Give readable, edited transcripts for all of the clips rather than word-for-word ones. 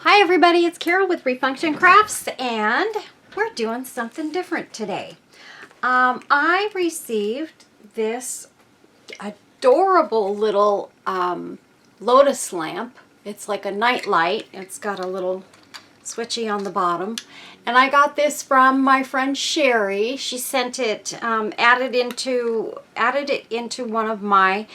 Hi everybody, it's Carol with Refunction Crafts, and we're doing something different today. I received this adorable little lotus lamp. It's like a nightlight. It's got a little switchy on the bottom. And I got this from my friend Sherry. She sent it, added it into one of my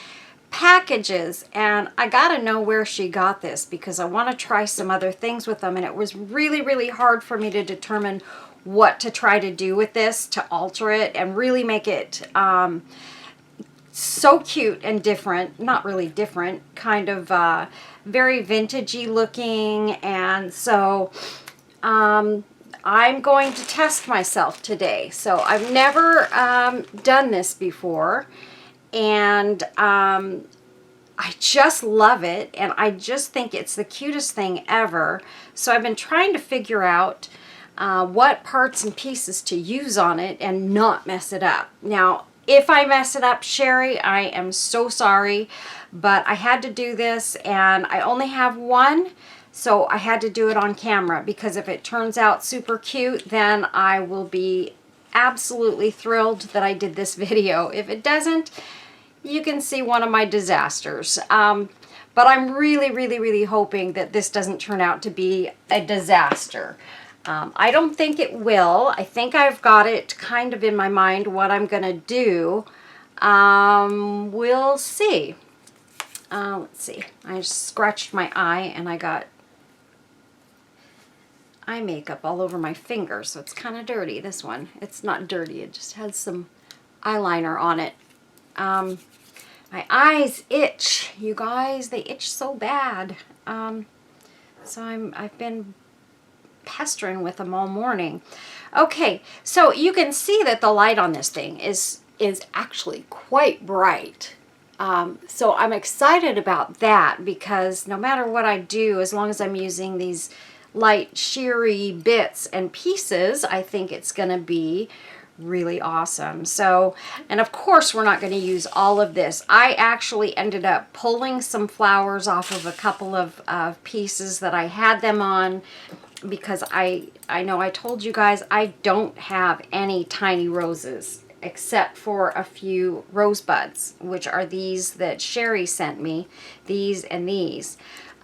packages, and I gotta know where she got this because I want to try some other things with them, and it was really hard for me to determine what to try to do with this to alter it and really make it so cute and different. Not really different, kind of very vintagey looking. And so I'm going to test myself today. So I've never done this before, and I just love it, and I just think it's the cutest thing ever. So I've been trying to figure out what parts and pieces to use on it and not mess it up. Now, if I mess it up, Sherry, I am so sorry, but I had to do this, and I only have one, so I had to do it on camera, because if it turns out super cute, then I will be absolutely thrilled that I did this video. If it doesn't, you can see one of my disasters. But I'm really hoping that this doesn't turn out to be a disaster. I don't think it will. I think I've got it kind of in my mind what I'm gonna do. We'll see. Let's see. I just scratched my eye and I got eye makeup all over my finger, so it's kind of dirty, this one. It's not dirty, it just has some eyeliner on it. My eyes itch, you guys. They itch so bad. So I've been pestering with them all morning. Okay, so you can see that the light on this thing is actually quite bright. So I'm excited about that, because no matter what I do, as long as I'm using these light sheery bits and pieces, I think it's gonna be really awesome. So, and of course we're not going to use all of this. I actually ended up pulling some flowers off of a couple of pieces that I had them on, because I know I told you guys I don't have any tiny roses except for a few rosebuds, which are these that Sherry sent me, these and these.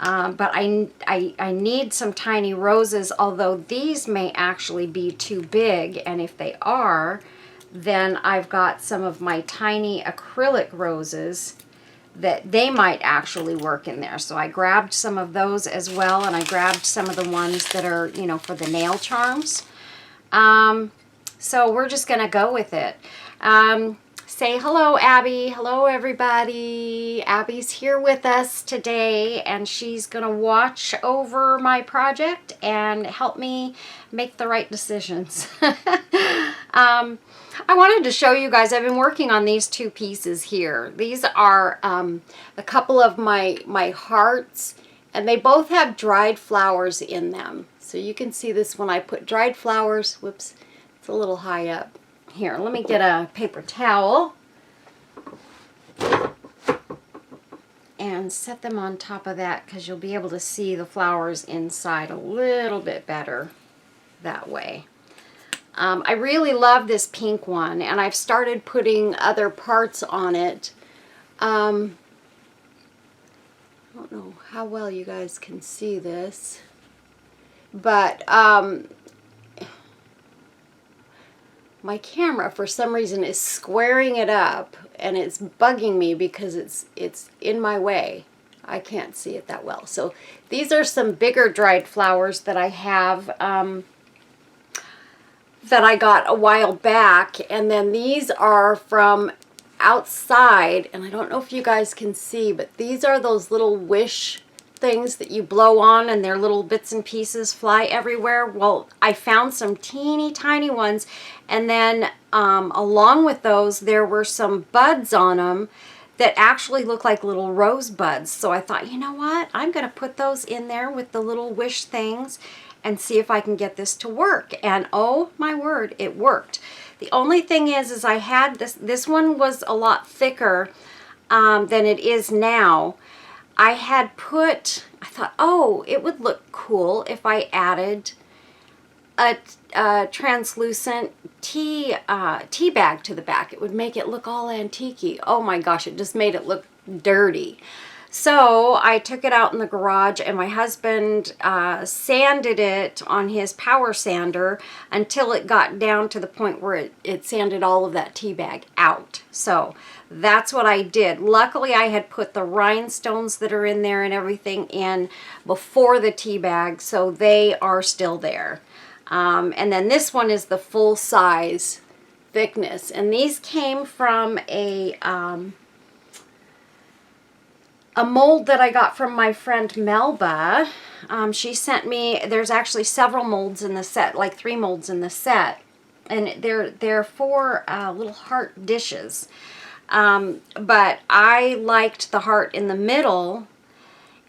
But I need some tiny roses, although these may actually be too big, and if they are, then I've got some of my tiny acrylic roses that they might actually work in there. So I grabbed some of those as well, and I grabbed some of the ones that are, you know, for the nail charms. So we're just gonna go with it. Say hello, Abby. Hello, everybody. Abby's here with us today, and she's going to watch over my project and help me make the right decisions. I wanted to show you guys, I've been working on these two pieces here. These are a couple of my hearts, and they both have dried flowers in them. So you can see this when I put dried flowers. Whoops, it's a little high up. Here, let me get a paper towel and set them on top of that, because you'll be able to see the flowers inside a little bit better that way. I really love this pink one, and I've started putting other parts on it. I don't know how well you guys can see this, but my camera, for some reason, is squaring it up, and it's bugging me because it's in my way. I can't see it that well. So these are some bigger dried flowers that I have, that I got a while back, and then these are from outside, and I don't know if you guys can see, but these are those little wish things that you blow on, and their little bits and pieces fly everywhere. Well, I found some teeny tiny ones, and then along with those there were some buds on them that actually look like little rosebuds. So I thought, you know what, I'm gonna put those in there with the little wish things and see if I can get this to work. And oh my word, it worked. The only thing is I had this one was a lot thicker than it is now. I had put, I thought, oh, it would look cool if I added a translucent tea bag to the back. It would make it look all antique-y. Oh my gosh, it just made it look dirty. So I took it out in the garage, and my husband sanded it on his power sander until it got down to the point where it sanded all of that tea bag out. So that's what I did. Luckily, I had put the rhinestones that are in there and everything in before the tea bag, so they are still there. And then this one is the full size thickness, and these came from a mold that I got from my friend Melba. She sent me, there's actually several molds in the set, like 3 molds in the set, and they're 4 little heart dishes. But I liked the heart in the middle,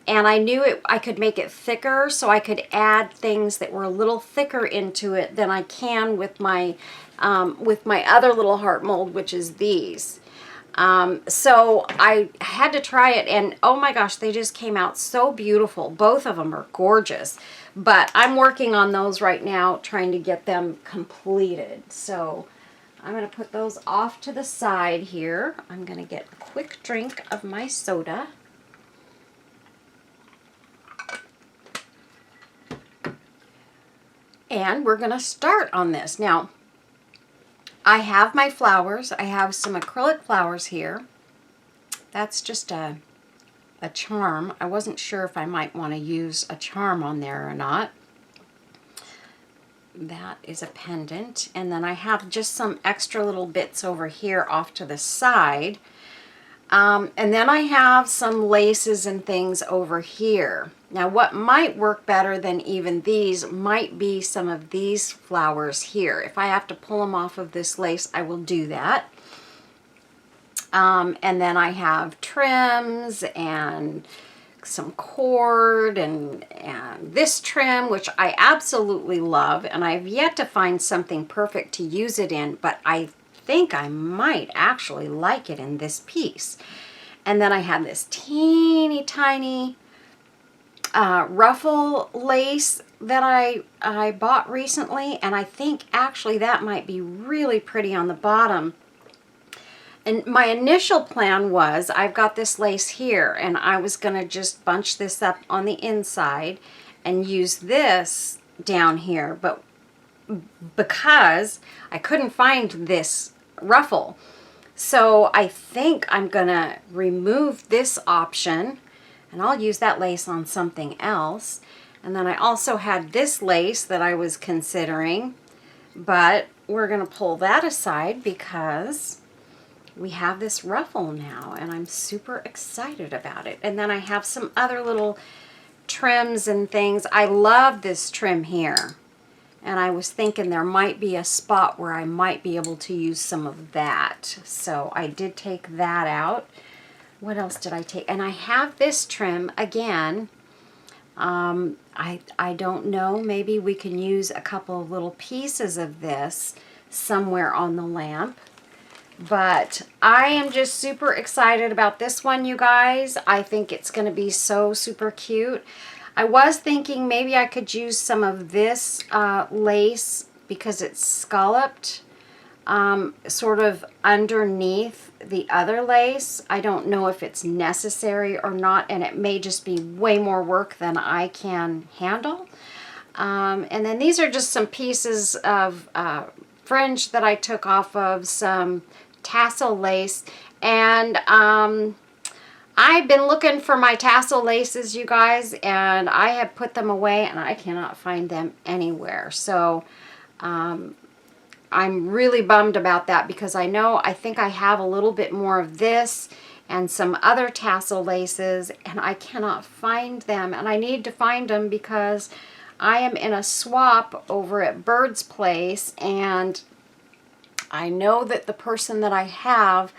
and I knew I could make it thicker, so I could add things that were a little thicker into it than I can with my other little heart mold, which is these. So I had to try it, and oh my gosh, they just came out so beautiful. Both of them are gorgeous, but I'm working on those right now, trying to get them completed. So I'm going to put those off to the side here. I'm going to get a quick drink of my soda. And we're going to start on this. Now, I have my flowers. I have some acrylic flowers here. That's just a charm. I wasn't sure if I might want to use a charm on there or not. That is a pendant. And then I have just some extra little bits over here off to the side. And then I have some laces and things over here. Now, what might work better than even these might be some of these flowers here. If I have to pull them off of this lace, I will do that. And then I have trims and some cord and this trim, which I absolutely love. And I've yet to find something perfect to use it in, but I think I might actually like it in this piece. And then I have this teeny tiny ruffle lace that I bought recently, and I think actually that might be really pretty on the bottom. And my initial plan was, I've got this lace here, and I was going to just bunch this up on the inside and use this down here, but because I couldn't find this ruffle, so I think I'm going to remove this option, and I'll use that lace on something else. And then I also had this lace that I was considering, but we're going to pull that aside because we have this ruffle now, and I'm super excited about it. And then I have some other little trims and things. I love this trim here, and I was thinking there might be a spot where I might be able to use some of that. So I did take that out. What else did I take? And I have this trim again. I don't know, maybe we can use a couple of little pieces of this somewhere on the lamp. But I am just super excited about this one, you guys. I think it's going to be so super cute. I was thinking maybe I could use some of this lace because it's scalloped sort of underneath the other lace. I don't know if it's necessary or not, and it may just be way more work than I can handle. And then these are just some pieces of fringe that I took off of some tassel lace, and I've been looking for my tassel laces, you guys, and I have put them away and I cannot find them anywhere. So I'm really bummed about that because I think I have a little bit more of this and some other tassel laces, and I cannot find them, and I need to find them because I am in a swap over at Bird's Place, and I know that the person that I have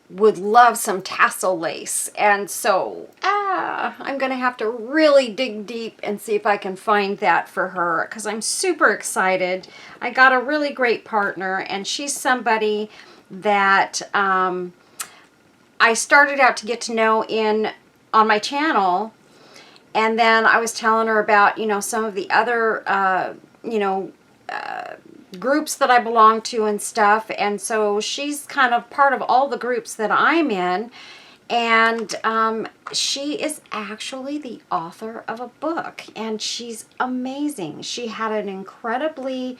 would love some tassel lace, and so I'm gonna have to really dig deep and see if I can find that for her because I'm super excited. I got a really great partner, and she's somebody that I started out to get to know on my channel, And then I was telling her about, you know, some of the other, groups that I belong to and stuff. And so she's kind of part of all the groups that I'm in. And she is actually the author of a book, and she's amazing. She had an incredibly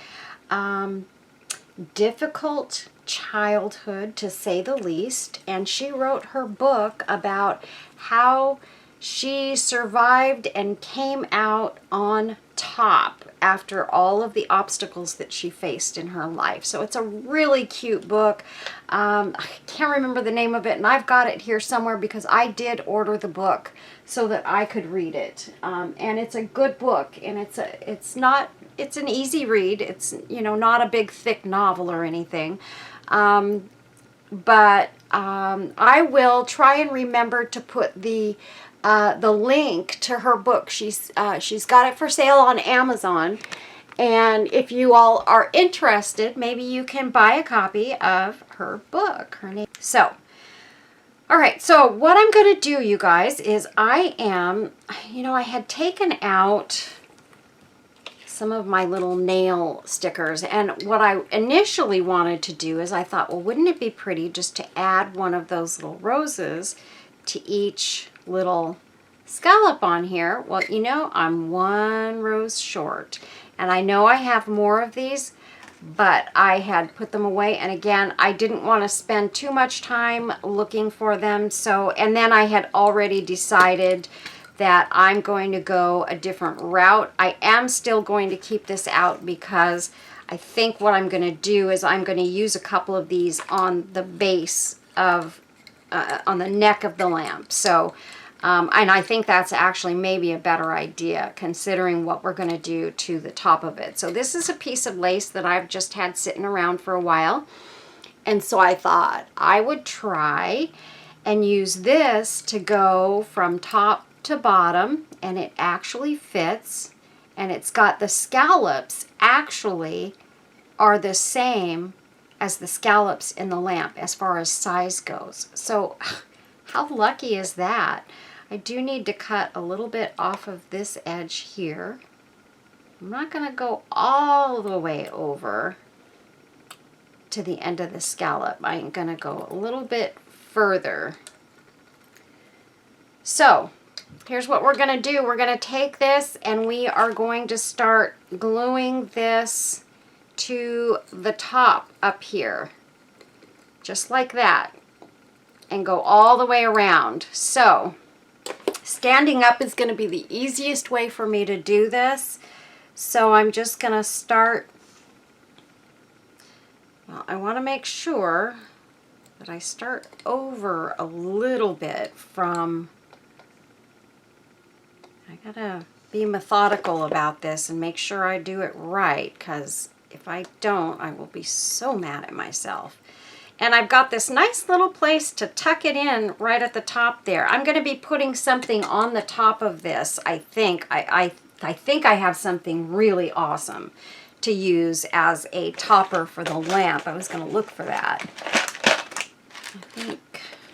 difficult childhood, to say the least, and she wrote her book about how she survived and came out on top after all of the obstacles that she faced in her life. So it's a really cute book. I can't remember the name of it, and I've got it here somewhere because I did order the book so that I could read it. And it's a good book, and it's an easy read. It's, you know, not a big thick novel or anything. But I will try and remember to put the link to her book. She's got it for sale on Amazon, and if you all are interested, maybe you can buy a copy of her book. Her name. So, all right. So what I'm going to do, you guys, is I had taken out some of my little nail stickers, and what I initially wanted to do is I thought, well, wouldn't it be pretty just to add one of those little roses to each little scallop on here? Well, you know, I'm one rose short, and I know I have more of these, but I had put them away, and again, I didn't want to spend too much time looking for them. So, and then I had already decided that I'm going to go a different route. I am still going to keep this out because I think what I'm going to do is I'm going to use a couple of these on the base of, on the neck of the lamp. So, and I think that's actually maybe a better idea considering what we're going to do to the top of it. So this is a piece of lace that I've just had sitting around for a while. And so I thought I would try and use this to go from top to bottom, and it actually fits, and it's got the scallops actually are the same as the scallops in the lamp as far as size goes. So how lucky is that? I do need to cut a little bit off of this edge here. I'm not going to go all the way over to the end of the scallop. I'm going to go a little bit further. So here's what we're going to do. We're going to take this and we are going to start gluing this to the top up here, just like that, and go all the way around. So standing up is going to be the easiest way for me to do this. So I'm just going to start, well, I want to make sure that I start over a little bit from, I gotta be methodical about this and make sure I do it right, because if I don't, I will be so mad at myself. And I've got this nice little place to tuck it in right at the top there. I'm going to be putting something on the top of this, I think. I think I have something really awesome to use as a topper for the lamp. I was going to look for that. I think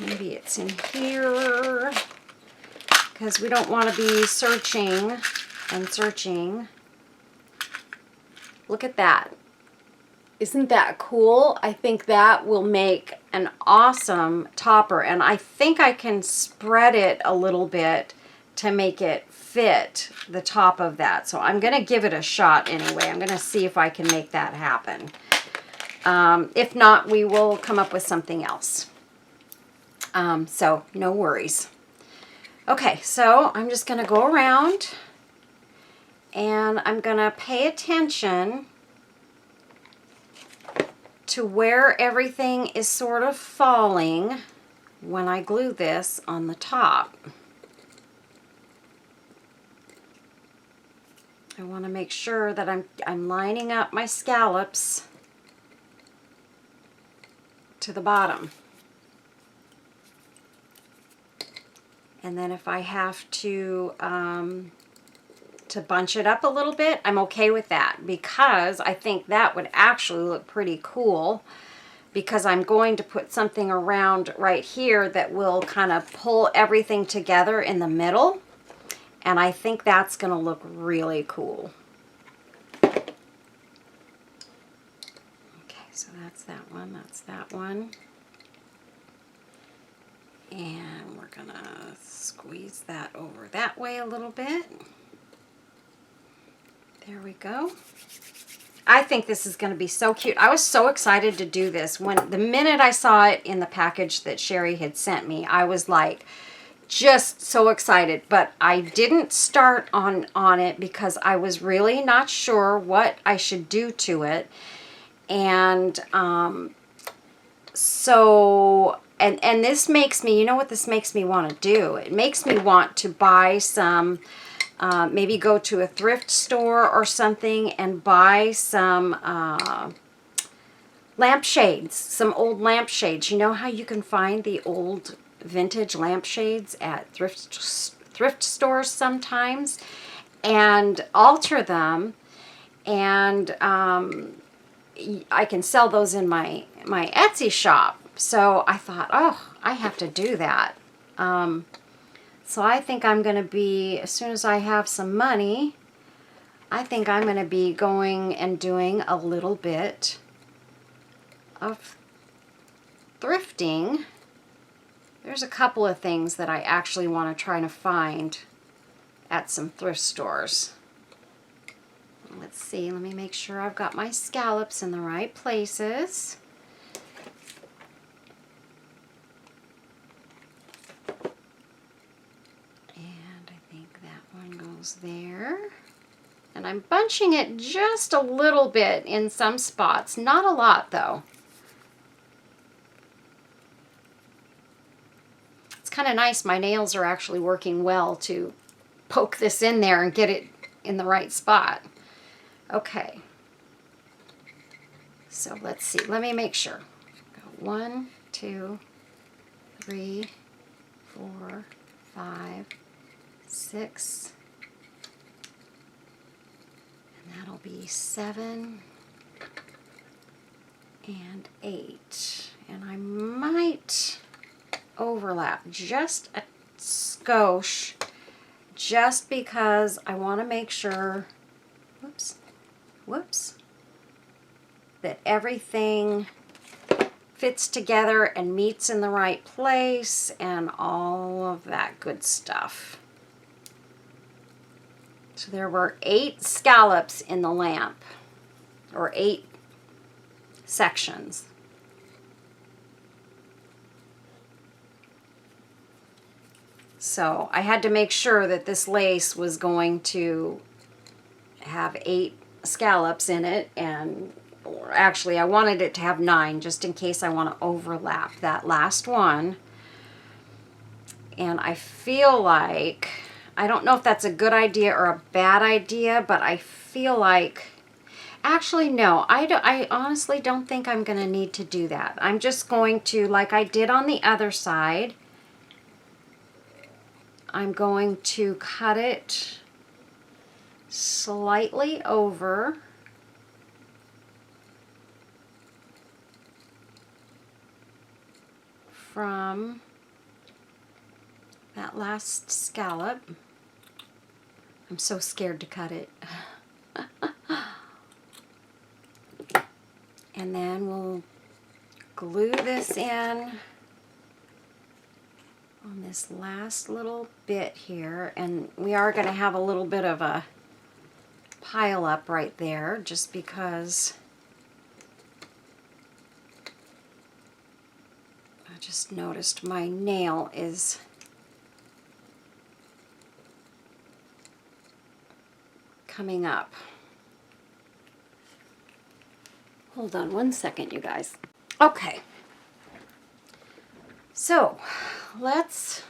maybe it's in here, because we don't want to be searching and searching. Look at that. Isn't that cool? I think that will make an awesome topper, and I think I can spread it a little bit to make it fit the top of that. So I'm going to give it a shot anyway. I'm going to see if I can make that happen. If not, we will come up with something else. So no worries. Okay, so I'm just going to go around and I'm going to pay attention to where everything is sort of falling when I glue this on the top. I want to make sure that I'm lining up my scallops to the bottom. And then if I have to bunch it up a little bit, I'm okay with that, because I think that would actually look pretty cool, because I'm going to put something around right here that will kind of pull everything together in the middle. And I think that's going to look really cool. Okay, so that's that one, that's that one. And we're going to squeeze that over that way a little bit. There we go. I think this is going to be so cute. I was so excited to do this. The minute I saw it in the package that Sherry had sent me, I was like just so excited. But I didn't start on it because I was really not sure what I should do to it. And and this makes me, you know what this makes me want to do? It makes me want to buy some, maybe go to a thrift store or something and buy some lampshades, some old lampshades. You know how you can find the old vintage lampshades at thrift stores sometimes, and alter them, and I can sell those in my Etsy shop. So I thought, oh, I have to do that. So I think I'm going to be, as soon as I have some money, I think I'm going to be going and doing a little bit of thrifting. There's a couple of things that I actually want to try to find at some thrift stores. Let's see, let me make sure I've got my scallops in the right places. And I think that one goes there. And I'm bunching it just a little bit in some spots, not a lot though. It's kind of nice, my nails are actually working well to poke this in there and get it in the right spot. Okay, so let's see, let me make sure. Got 1, 2, 3, 4, 5, 6, and that'll be 7 and 8. And I might overlap just a skosh, just because I want to make sure, whoops, that everything fits together and meets in the right place and all of that good stuff. So there were 8 scallops in the lamp, or 8 sections. So I had to make sure that this lace was going to have 8 scallops in it, and actually I wanted it to have 9 just in case I want to overlap that last one. And I feel like, I don't know if that's a good idea or a bad idea, but I feel like, actually no, I honestly don't think I'm going to need to do that. I'm just going to, like I did on the other side, I'm going to cut it slightly over from that last scallop. I'm so scared to cut it. And then we'll glue this in on this last little bit here, and we are going to have a little bit of a pile up right there just because I just noticed my nail is coming up. Hold on one second, you guys. Okay, so let's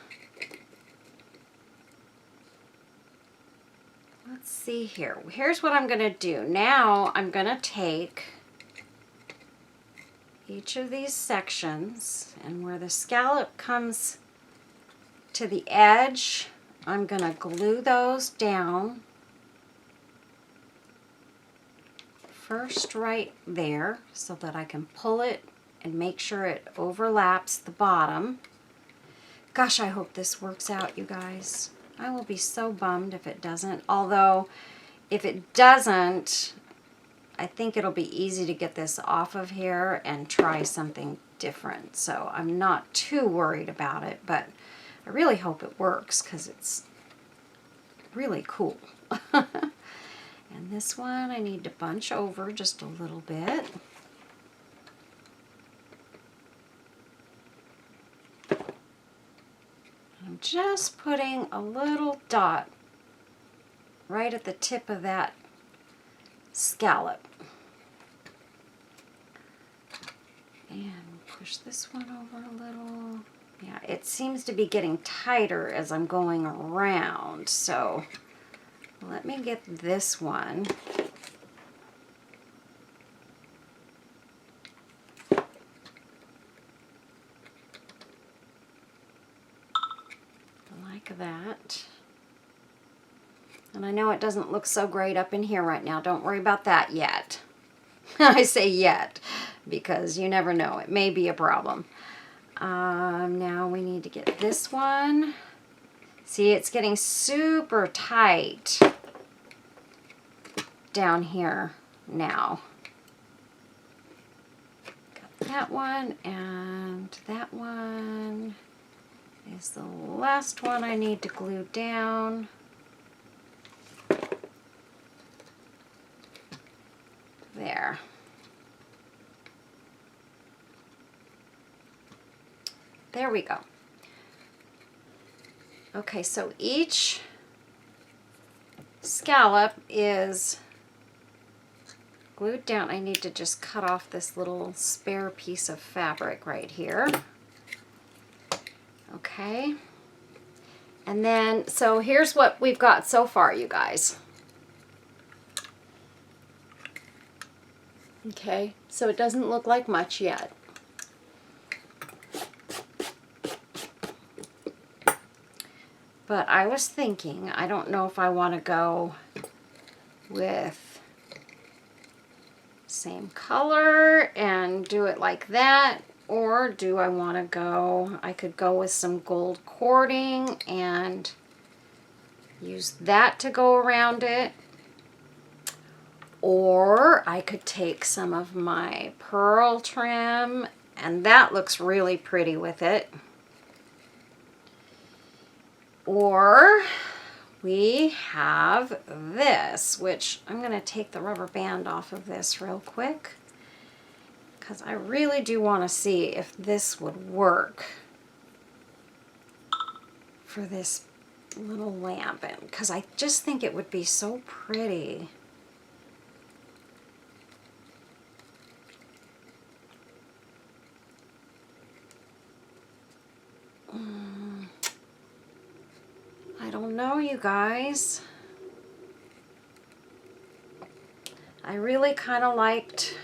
see here. Here's what I'm going to do. Now I'm going to take each of these sections, and where the scallop comes to the edge, I'm going to glue those down first right there so that I can pull it and make sure it overlaps the bottom. Gosh, I hope this works out, you guys. I will be so bummed if it doesn't. Although, if it doesn't, I think it'll be easy to get this off of here and try something different. So I'm not too worried about it, but I really hope it works because it's really cool. And this one I need to bunch over just a little bit. I'm just putting a little dot right at the tip of that scallop. And push this one over a little. Yeah, it seems to be getting tighter as I'm going around. So let me get this one. Like that. And I know it doesn't look so great up in here right now. Don't worry about that yet. I say yet because you never know. It may be a problem. Now we need to get this one. See, it's getting super tight down here now. Got that one, and that one is the last one I need to glue down. There. There we go. Okay, so each scallop is glued down. I need to just cut off this little spare piece of fabric right here. Okay. And then, so here's what we've got so far, you guys. Okay, so it doesn't look like much yet. But I was thinking, I don't know if I want to go with same color and do it like that, or do I want to go, I could go with some gold cording and use that to go around it. Or I could take some of my pearl trim, and that looks really pretty with it. Or we have this, which I'm going to take the rubber band off of this real quick because I really do want to see if this would work for this little lamp, because I just think it would be so pretty. I don't know, you guys. I really kind of liked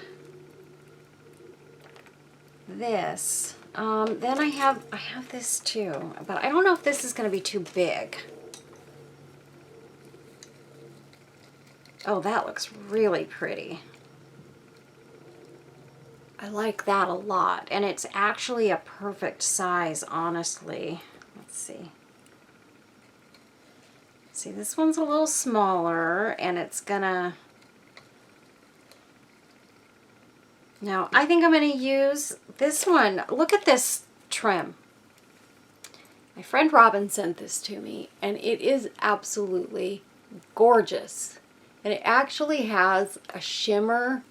this. Then I have this too, but I don't know if this is going to be too big. Oh, that looks really pretty. I like that a lot, and it's actually a perfect size, honestly. Let's see. See, this one's a little smaller, and it's gonna... Now, I think I'm gonna use this one. Look at this trim. My friend Robin sent this to me, and it is absolutely gorgeous. And it actually has a shimmer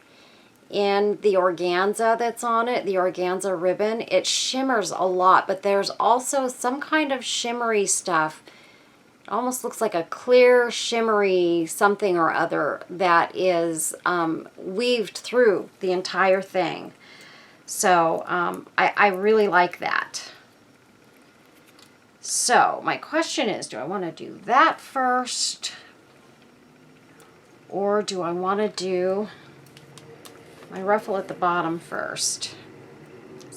in the organza that's on it, the organza ribbon. It shimmers a lot, but there's also some kind of shimmery stuff. It almost looks like a clear, shimmery something or other that is weaved through the entire thing. So I really like that. So my question is, do I want to do that first? Or do I want to do my ruffle at the bottom first?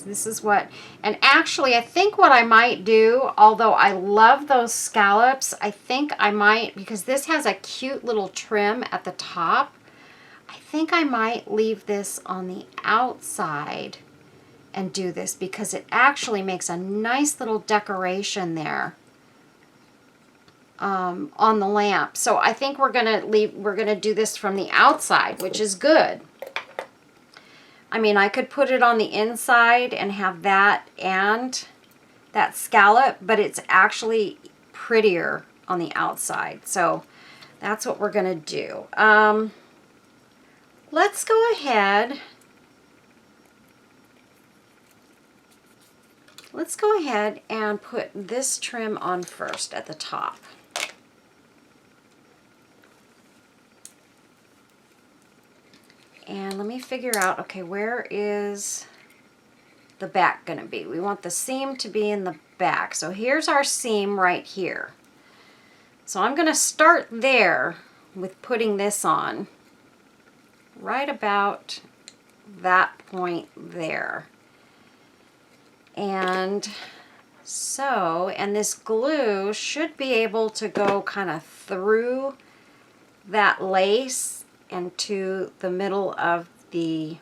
This is what, and actually I think what I might do, although I love those scallops, I think I might, because this has a cute little trim at the top, I think I might leave this on the outside and do this, because it actually makes a nice little decoration there. on the lamp. So I think we're gonna do this from the outside, which is good. I mean, I could put it on the inside and have that and that scallop, but it's actually prettier on the outside. So that's what we're gonna do. Let's go ahead. Let's go ahead and put this trim on first at the top. And let me figure out, okay, where is the back going to be? We want the seam to be in the back. So here's our seam right here. So I'm going to start there with putting this on right about that point there. And so, and this glue should be able to go kind of through that lace and to the middle of the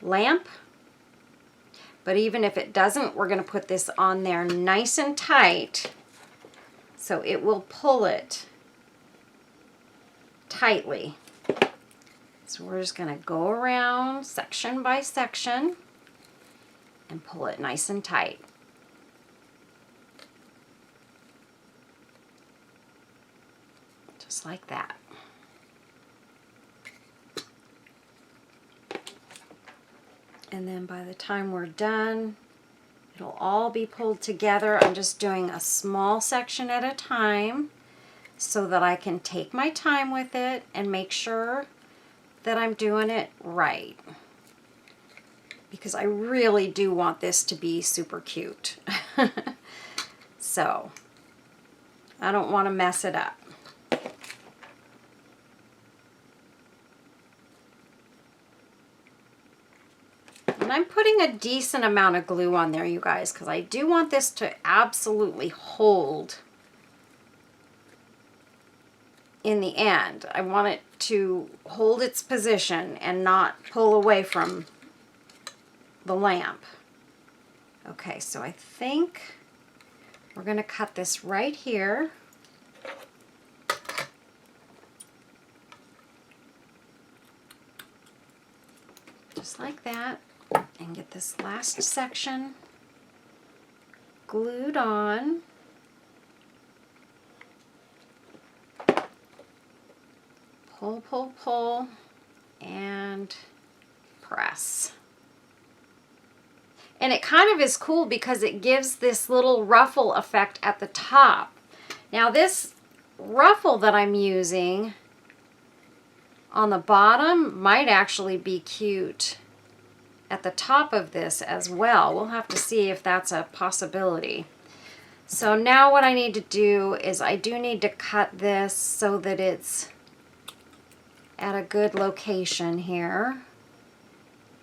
lamp. But even if it doesn't, we're going to put this on there nice and tight so it will pull it tightly. So we're just going to go around section by section and pull it nice and tight. Just like that. And then by the time we're done, it'll all be pulled together. I'm just doing a small section at a time so that I can take my time with it and make sure that I'm doing it right. Because I really do want this to be super cute. So, I don't want to mess it up. And I'm putting a decent amount of glue on there, you guys, because I do want this to absolutely hold in the end. I want it to hold its position and not pull away from the lamp. Okay, so I think we're going to cut this right here. Just like that. And get this last section glued on. Pull, pull, pull, and press. And it kind of is cool because it gives this little ruffle effect at the top. Now this ruffle that I'm using on the bottom might actually be cute at the top of this as well. We'll have to see if that's a possibility. So now what I need to do is I do need to cut this so that it's at a good location here.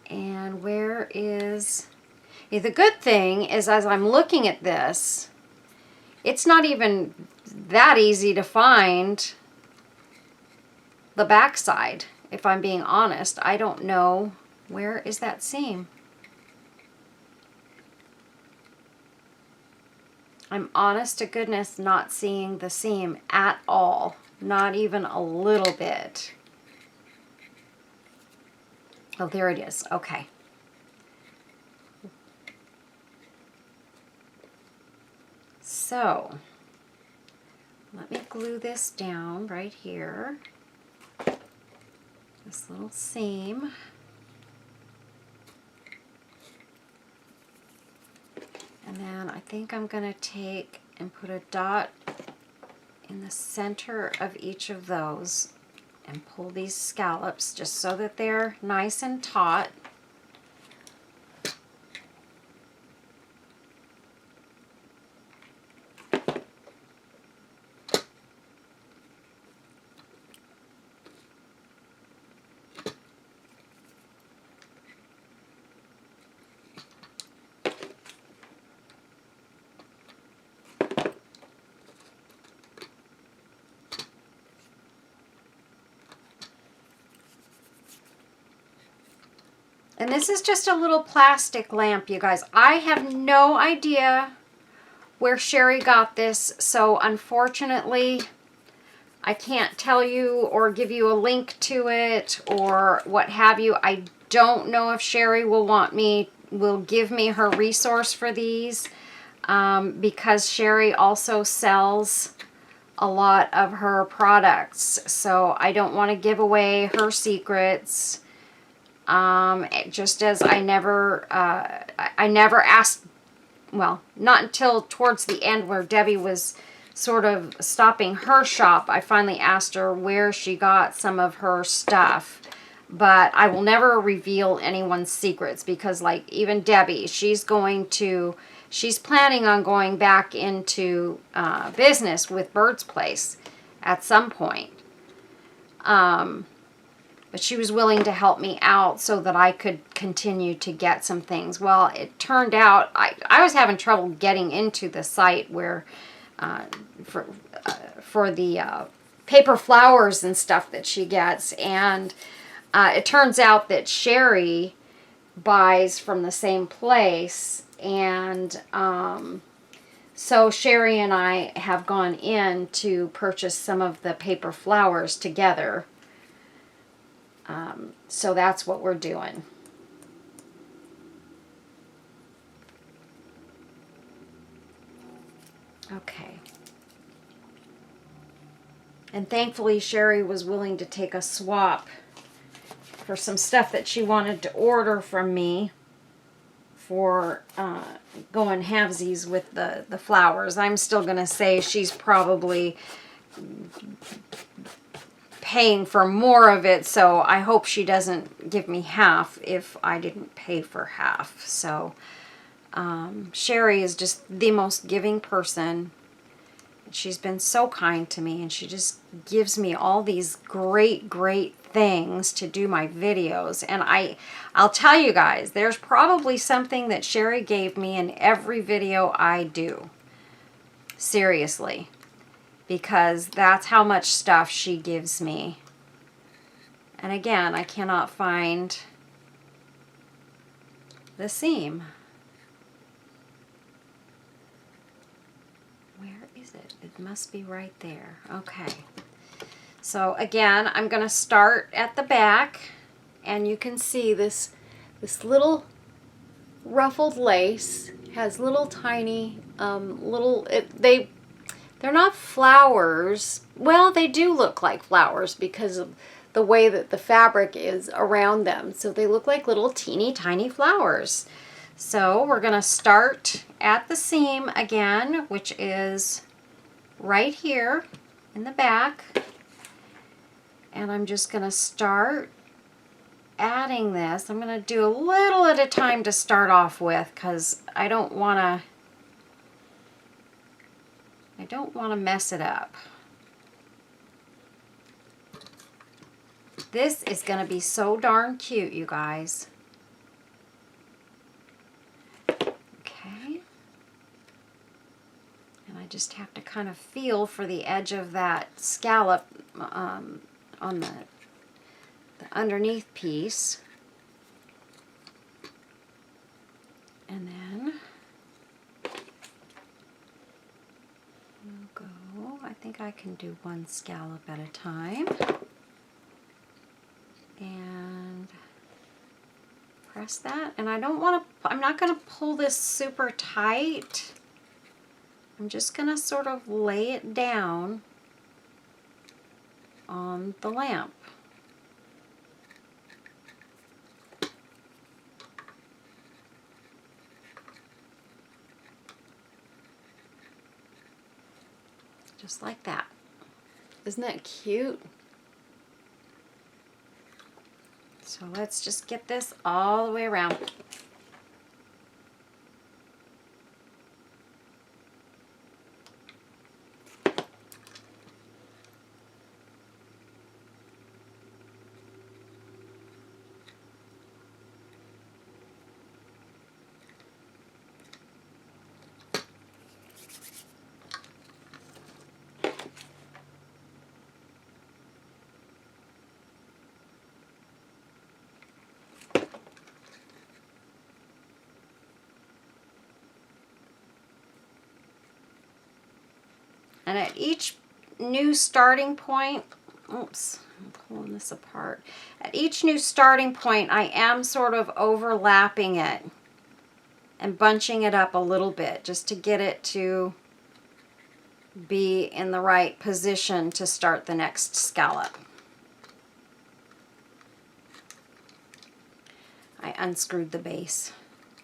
And where is... Yeah, the good thing is as I'm looking at this, it's not even that easy to find the backside. If I'm being honest, I don't know. Where is that seam? I'm honest to goodness not seeing the seam at all. Not even a little bit. Oh, there it is. Okay. So, let me glue this down right here. This little seam. And then I think I'm going to take and put a dot in the center of each of those and pull these scallops just so that they're nice and taut. And this is just a little plastic lamp, you guys. I have no idea where Sherry got this, so unfortunately I can't tell you or give you a link to it or what have you. I don't know if Sherry will give me her resource for these, because Sherry also sells a lot of her products. So I don't want to give away her secrets. Just as I never asked, well, not until towards the end where Debbie was sort of stopping her shop, I finally asked her where she got some of her stuff. But I will never reveal anyone's secrets because, like, even Debbie, she's planning on going back into business with Bird's Place at some point. But she was willing to help me out so that I could continue to get some things. Well, it turned out I was having trouble getting into the site where for the paper flowers and stuff that she gets, and it turns out that Sherry buys from the same place, and so Sherry and I have gone in to purchase some of the paper flowers together. So that's what we're doing. Okay. And thankfully Sherry was willing to take a swap for some stuff that she wanted to order from me for going halvesies with the flowers. I'm still going to say she's probably paying for more of it, so I hope she doesn't give me half if I didn't pay for half. So Sherry is just the most giving person. She's been so kind to me, and she just gives me all these great things to do my videos. And I'll tell you guys, there's probably something that Sherry gave me in every video I do. Seriously. Because that's how much stuff she gives me. And again, I cannot find the seam. Where is it? It must be right there. Okay. So again, I'm going to start at the back, and you can see this little ruffled lace has little tiny they're not flowers. Well, they do look like flowers because of the way that the fabric is around them. So they look like little teeny tiny flowers. So we're going to start at the seam again, which is right here in the back. And I'm just going to start adding this. I'm going to do a little at a time to start off with because I don't want to mess it up. This is going to be so darn cute, you guys. Okay. And I just have to kind of feel for the edge of that scallop on the underneath piece. And then we'll go, I think I can do one scallop at a time. And press that. And I'm not going to pull this super tight. I'm just going to sort of lay it down on the lamp. Just like that. Isn't that cute? So let's just get this all the way around. And at each new starting point, oops, I'm pulling this apart. At each new starting point, I am sort of overlapping it and bunching it up a little bit just to get it to be in the right position to start the next scallop. I unscrewed the base.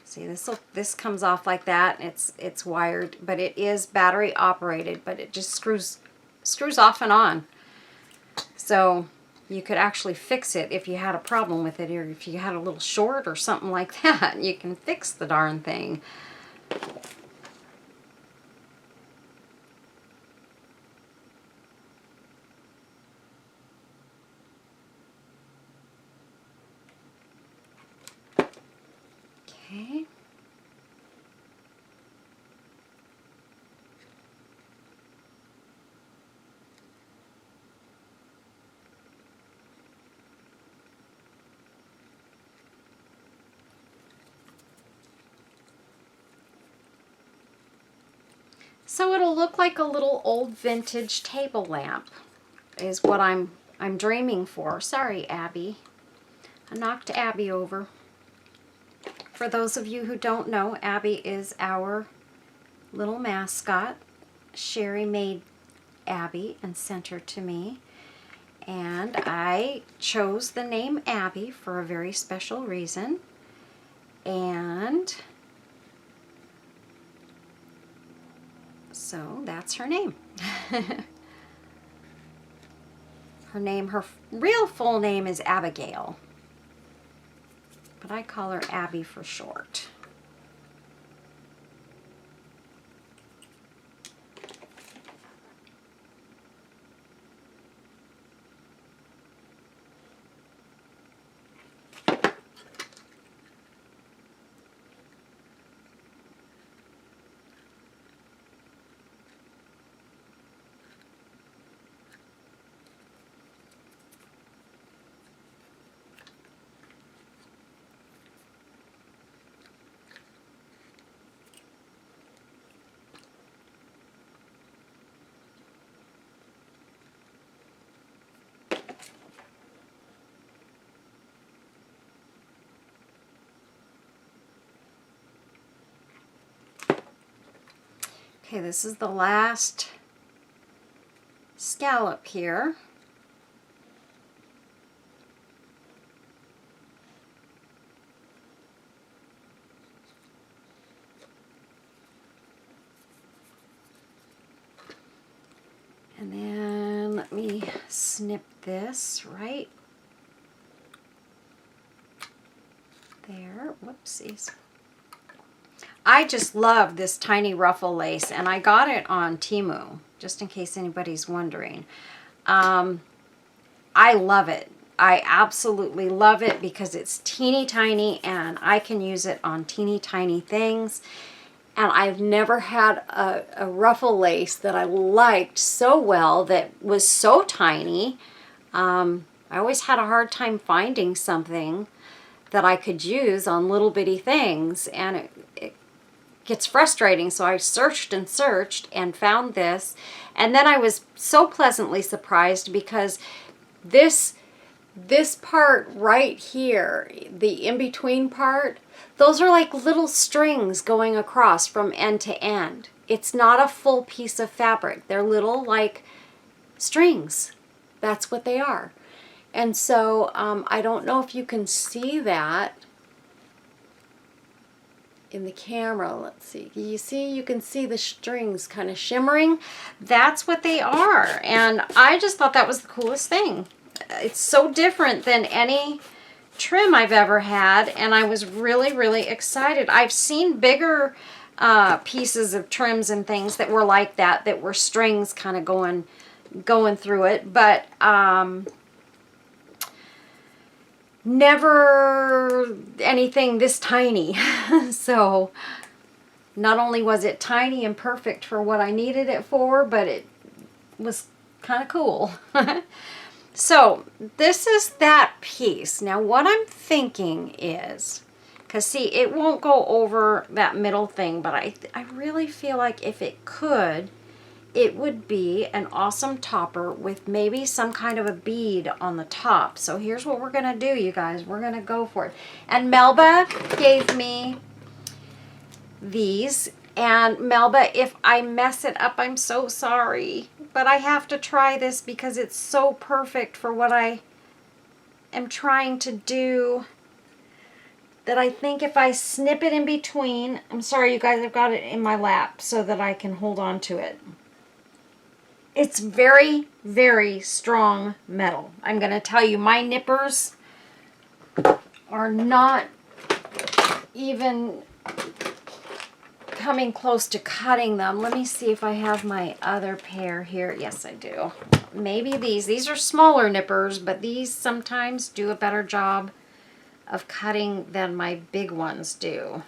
See, this comes off like that. It's wired, but it is battery operated, but it just screws off and on. So you could actually fix it if you had a problem with it, or if you had a little short or something like that. You can fix the darn thing. Okay. So it'll look like a little old vintage table lamp is what I'm dreaming for. Sorry, Abby. I knocked Abby over. For those of you who don't know, Abby is our little mascot. Sherry made Abby and sent her to me. And I chose the name Abby for a very special reason. And so that's her name. Her real full name is Abigail, but I call her Abby for short. Okay, this is the last scallop here. And then let me snip this right there. Whoopsies. I just love this tiny ruffle lace, and I got it on Temu, just in case anybody's wondering. I love it. I absolutely love it because it's teeny tiny, and I can use it on teeny tiny things. And I've never had a ruffle lace that I liked so well that was so tiny. I always had a hard time finding something that I could use on little bitty things, and it gets frustrating. So I searched and searched and found this, and then I was so pleasantly surprised because this part right here, the in-between part, those are like little strings going across from end to end. It's not a full piece of fabric. They're little like strings. That's what they are. And so I don't know if you can see that in the camera. Let's see. You can see the strings kind of shimmering. That's what they are. And I just thought that was the coolest thing. It's so different than any trim I've ever had, and I was really, really excited. I've seen bigger pieces of trims and things that were like that were strings kind of going through it, but never anything this tiny. So not only was it tiny and perfect for what I needed it for, but it was kind of cool. So this is that piece. Now what I'm thinking is, because see, it won't go over that middle thing, but I really feel like if it could, it would be an awesome topper with maybe some kind of a bead on the top. So here's what we're gonna do, you guys. We're gonna go for it. And Melba gave me these. And Melba, if I mess it up, I'm so sorry. But I have to try this because it's so perfect for what I am trying to do, that I think if I snip it in between, I'm sorry you guys, I've got it in my lap so that I can hold on to it. It's very, very strong metal. I'm going to tell you, my nippers are not even coming close to cutting them. Let me see if I have my other pair here. Yes, I do. Maybe these. These are smaller nippers, but these sometimes do a better job of cutting than my big ones do.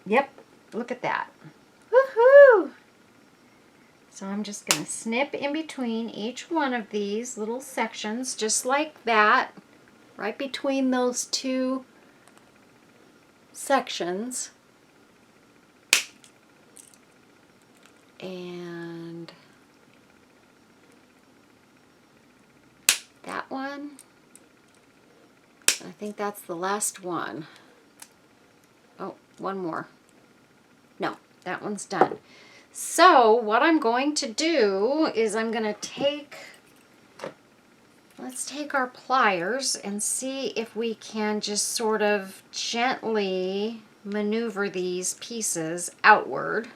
Yep, look at that. Woohoo! So I'm just going to snip in between each one of these little sections, just like that, right between those two sections. And that one. I think that's the last one. Oh, one more. No, that one's done. So what I'm going to do is I'm going to take, let's take our pliers and see if we can just sort of gently maneuver these pieces outward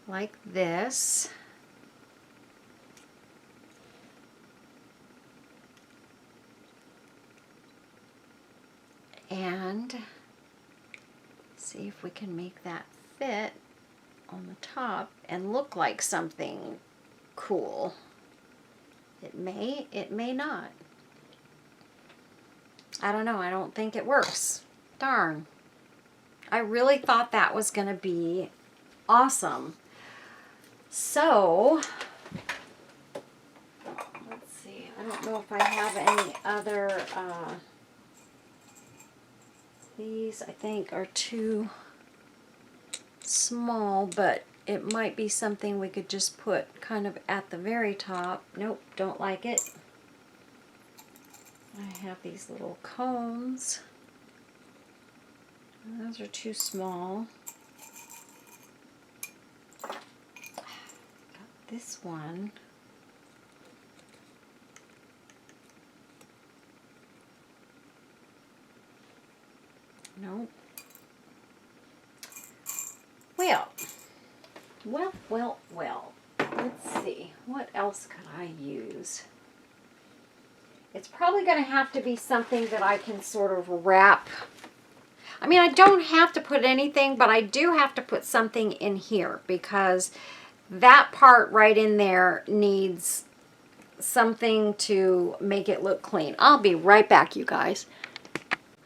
like this. And see if we can make that fit on the top and look like something cool. It may not. I don't know. I don't think it works. Darn. I really thought that was going to be awesome. So, let's see. I don't know if I have any other... these, I think, are too small, but it might be something we could just put kind of at the very top. Nope, don't like it. I have these little cones. Those are too small. Got this one. Nope. Well. Let's see. What else could I use? It's probably going to have to be something that I can sort of wrap. I mean, I don't have to put anything, but I do have to put something in here because that part right in there needs something to make it look clean. I'll be right back, you guys.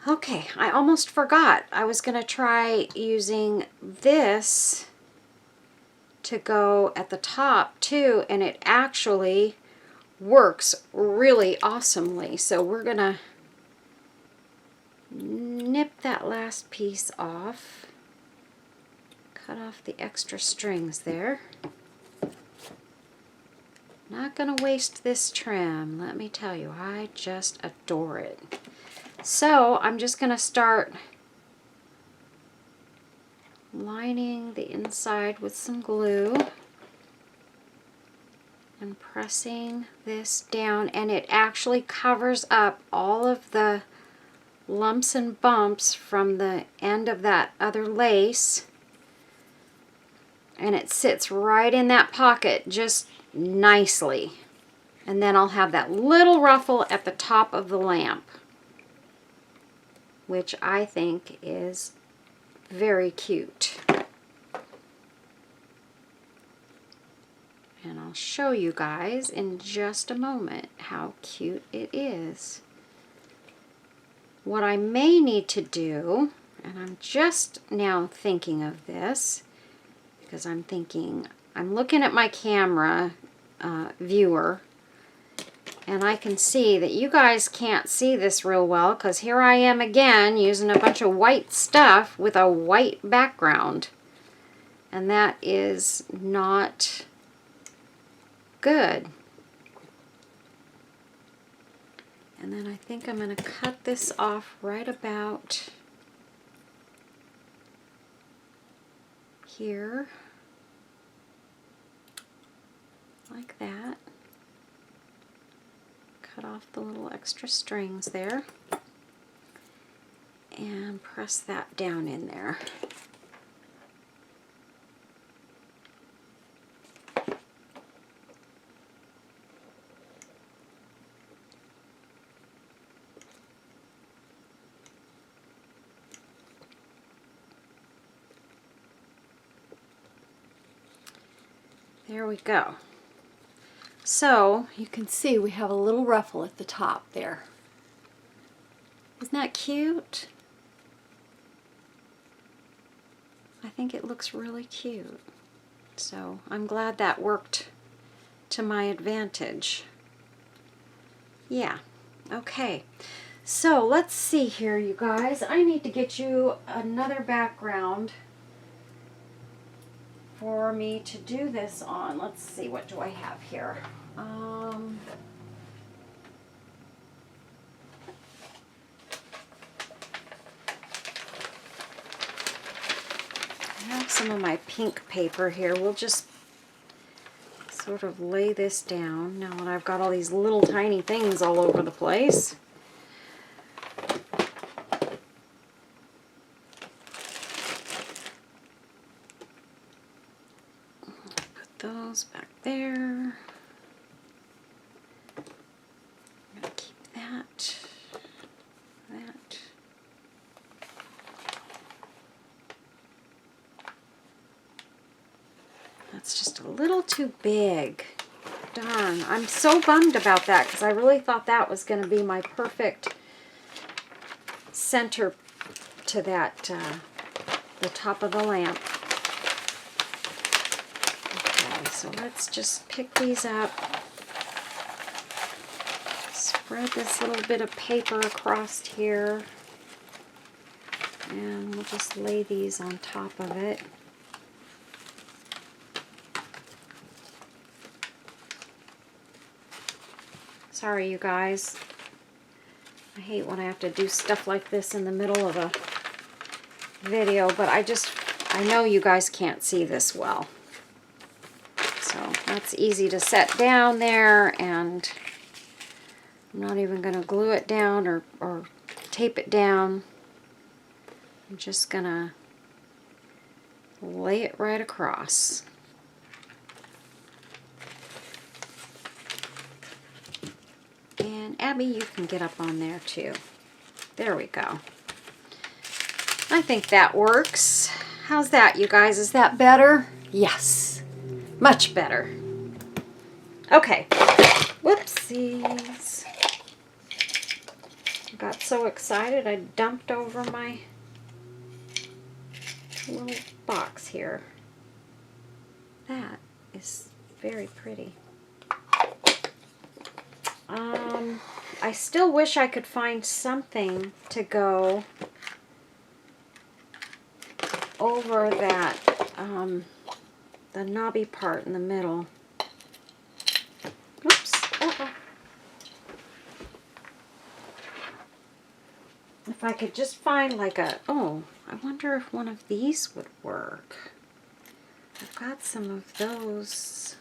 Okay, I almost forgot. I was going to try using this to go at the top too, and it actually works really awesomely. So we're going to nip that last piece off. Cut off the extra strings there. Not going to waste this trim. Let me tell you, I just adore it. So I'm just going to start lining the inside with some glue and pressing this down, and it actually covers up all of the lumps and bumps from the end of that other lace, and it sits right in that pocket just nicely. And then I'll have that little ruffle at the top of the lamp, which I think is very cute. And I'll show you guys in just a moment how cute it is. What I may need to do, and I'm just now thinking of this, because I'm looking at my camera viewer, and I can see that you guys can't see this real well because here I am again using a bunch of white stuff with a white background. and that is not good. And then I think I'm going to cut this off right about here, like that. Cut off the little extra strings there and press that down in there. There we go. So you can see we have a little ruffle at the top there. Isn't that cute? I think it looks really cute. So I'm glad that worked to my advantage. Yeah, okay. So let's see here, you guys. I need to get you another background for me to do this on. Let's see, what do I have here? I have some of my pink paper here. We'll just sort of lay this down now that I've got all these little tiny things all over the place. Put those back there. I'm going to keep that. That's just a little too big. Darn, I'm so bummed about that because I really thought that was going to be my perfect center to that, the top of the lamp. Okay, so let's just pick these up. Spread this little bit of paper across here. And we'll just lay these on top of it. Sorry, you guys. I hate when I have to do stuff like this in the middle of a video, but I know you guys can't see this well. So that's easy to set down there, and I'm not even going to glue it down or tape it down. I'm just going to lay it right across. And Abby, you can get up on there too. There we go. I think that works. How's that, you guys? Is that better? Yes. Much better. Okay. Whoopsies. I got so excited I dumped over my little box here. That is very pretty. I still wish I could find something to go over that, the knobby part in the middle. Oops. If I could just find like I wonder if one of these would work. I've got some of those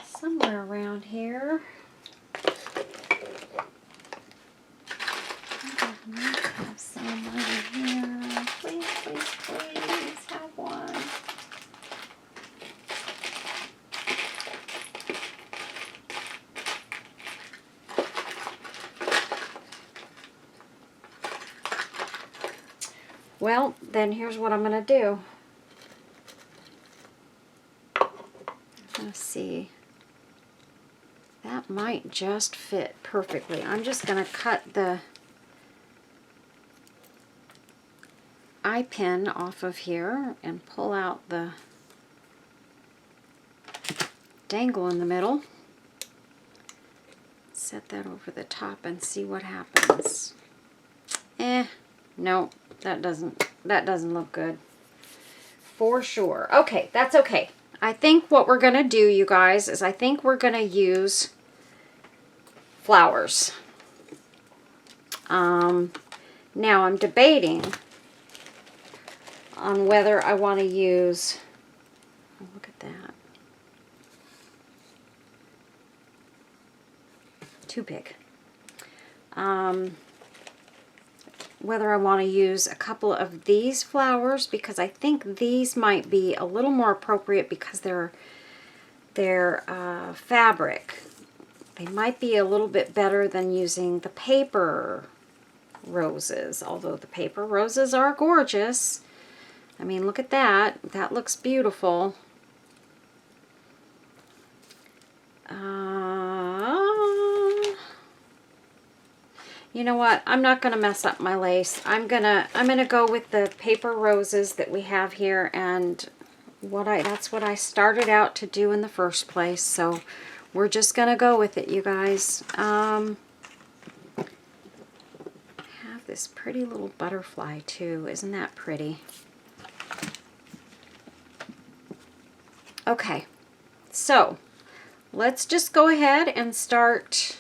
somewhere around here. I might have some over here. Please, please, please have one. Well, then here's what I'm going to do. Let's see. That might just fit perfectly. I'm just going to cut the eye pin off of here and pull out the dangle in the middle. Set that over the top and see what happens. No, that doesn't look good. for sure. Okay, that's okay. I think what we're going to do, you guys, is I think we're going to use flowers. Now I'm debating on whether I want to use, oh, look at that. Too big. Whether I want to use a couple of these flowers, because I think these might be a little more appropriate because they're fabric. They might be a little bit better than using the paper roses, although the paper roses are gorgeous. I mean, look at that. That looks beautiful. You know what? I'm not going to mess up my lace. I'm gonna go with the paper roses that we have here, and that's what I started out to do in the first place. So we're just going to go with it, you guys. I have this pretty little butterfly too. Isn't that pretty? Okay. So let's just go ahead and start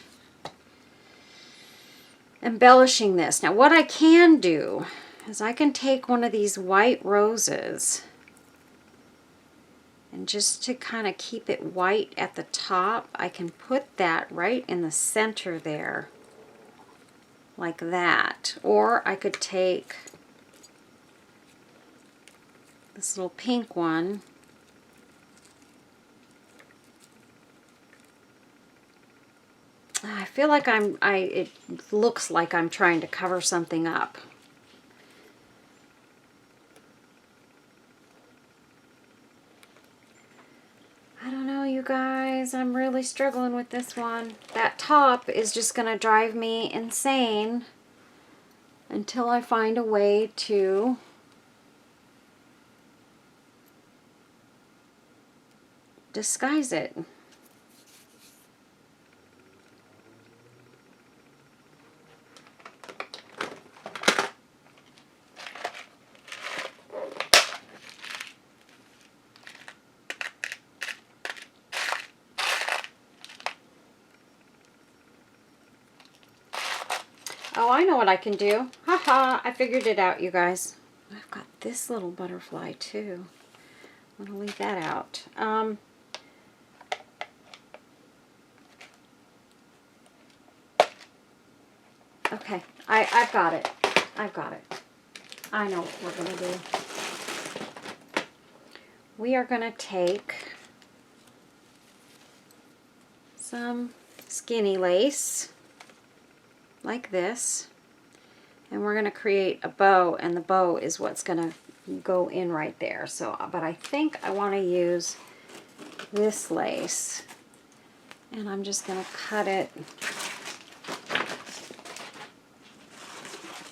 embellishing this. Now what I can do is I can take one of these white roses, and just to kind of keep it white at the top, I can put that right in the center there, like that. Or I could take this little pink one, I feel like it looks like I'm trying to cover something up. I don't know, you guys. I'm really struggling with this one. That top is just going to drive me insane until I find a way to disguise it. Oh, I know what I can do. Haha, I figured it out, you guys. I've got this little butterfly too. I'm going to leave that out. Okay, I've got it. I've got it. I know what we're going to do. We are going to take some skinny lace, like this, and we're going to create a bow, and the bow is what's going to go in right there. So, but I think I want to use this lace, and I'm just going to cut it.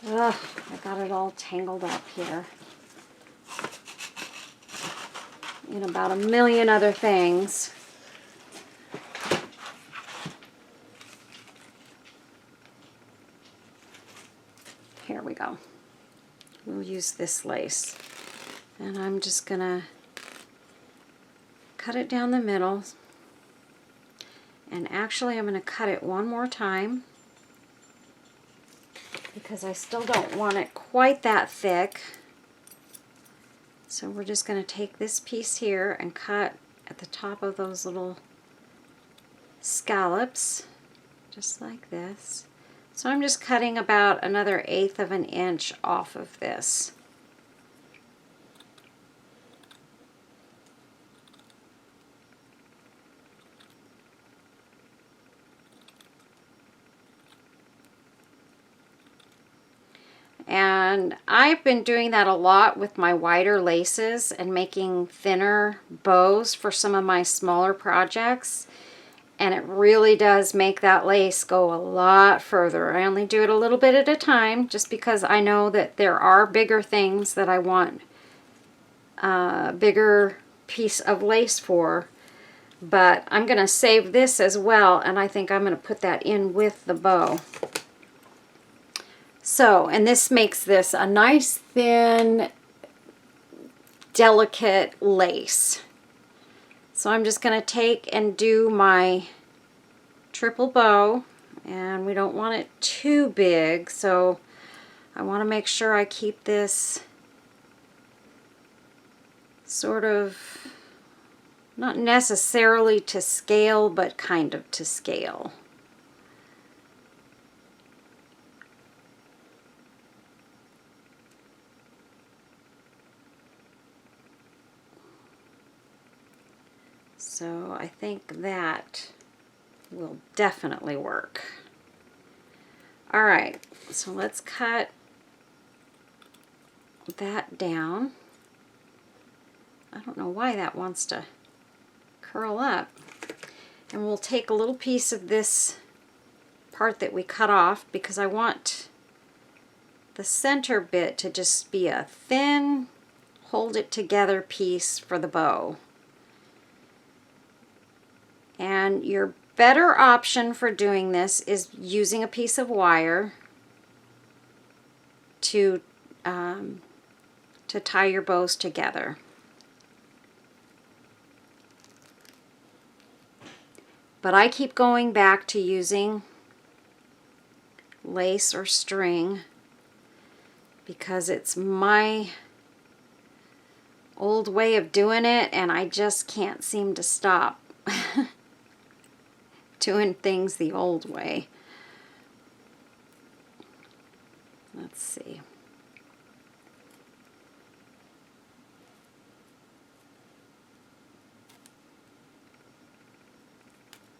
Ugh, I got it all tangled up here in about a million other things. Here we go. We'll use this lace. And I'm just going to cut it down the middle. And actually I'm going to cut it one more time, because I still don't want it quite that thick. So we're just going to take this piece here and cut at the top of those little scallops, just like this. So I'm just cutting about another 1/8 of an inch off of this. And I've been doing that a lot with my wider laces and making thinner bows for some of my smaller projects. And it really does make that lace go a lot further. I only do it a little bit at a time, just because I know that there are bigger things that I want a bigger piece of lace for. But I'm going to save this as well, and I think I'm going to put that in with the bow. So, and this makes this a nice thin delicate lace. So I'm just going to take and do my triple bow, and we don't want it too big, so I want to make sure I keep this sort of not necessarily to scale, but kind of to scale. So I think that will definitely work. All right, so let's cut that down. I don't know why that wants to curl up. And we'll take a little piece of this part that we cut off, because I want the center bit to just be a thin, hold it together piece for the bow. And your better option for doing this is using a piece of wire to tie your bows together. But I keep going back to using lace or string because it's my old way of doing it, and I just can't seem to stop doing things the old way. Let's see.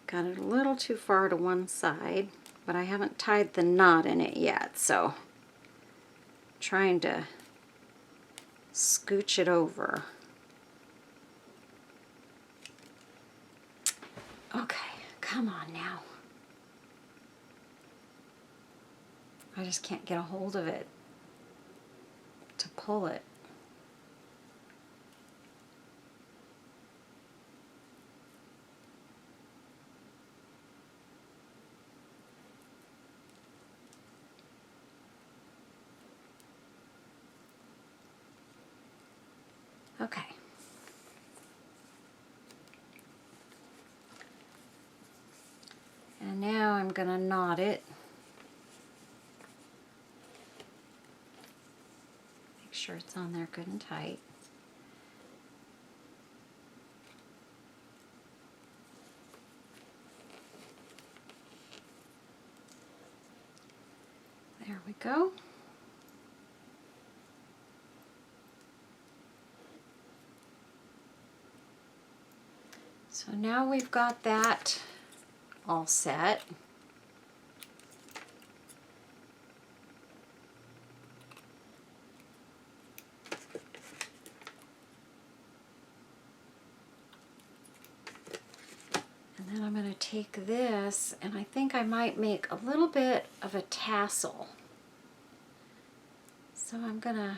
Got it a little too far to one side, but I haven't tied the knot in it yet, so trying to scooch it over. Okay, come on now. I just can't get a hold of it to pull it. Okay. And now I'm going to knot it. Make sure it's on there good and tight. There we go. So now we've got that all set. And then I'm going to take this, and I think I might make a little bit of a tassel. So I'm going to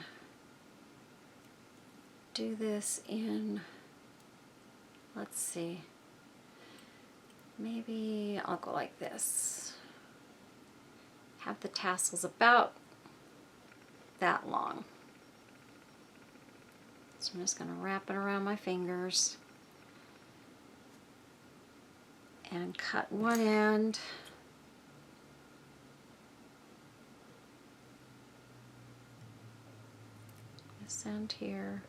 do this in, let's see, maybe I'll go like this. Have the tassels about that long. So I'm just going to wrap it around my fingers and cut one end. This end here.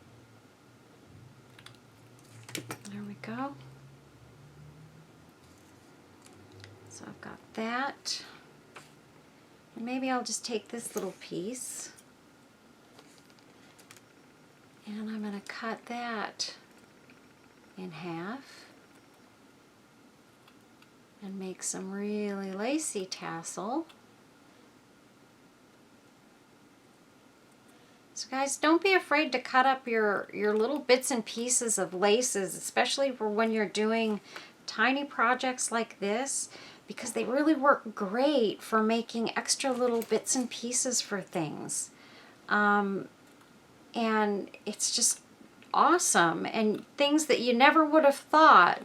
There we go. So I've got that. And maybe I'll just take this little piece and I'm going to cut that in half and make some really lacy tassel. So guys, don't be afraid to cut up your little bits and pieces of laces, especially for when you're doing tiny projects like this, because they really work great for making extra little bits and pieces for things. And it's just awesome, and things that you never would have thought.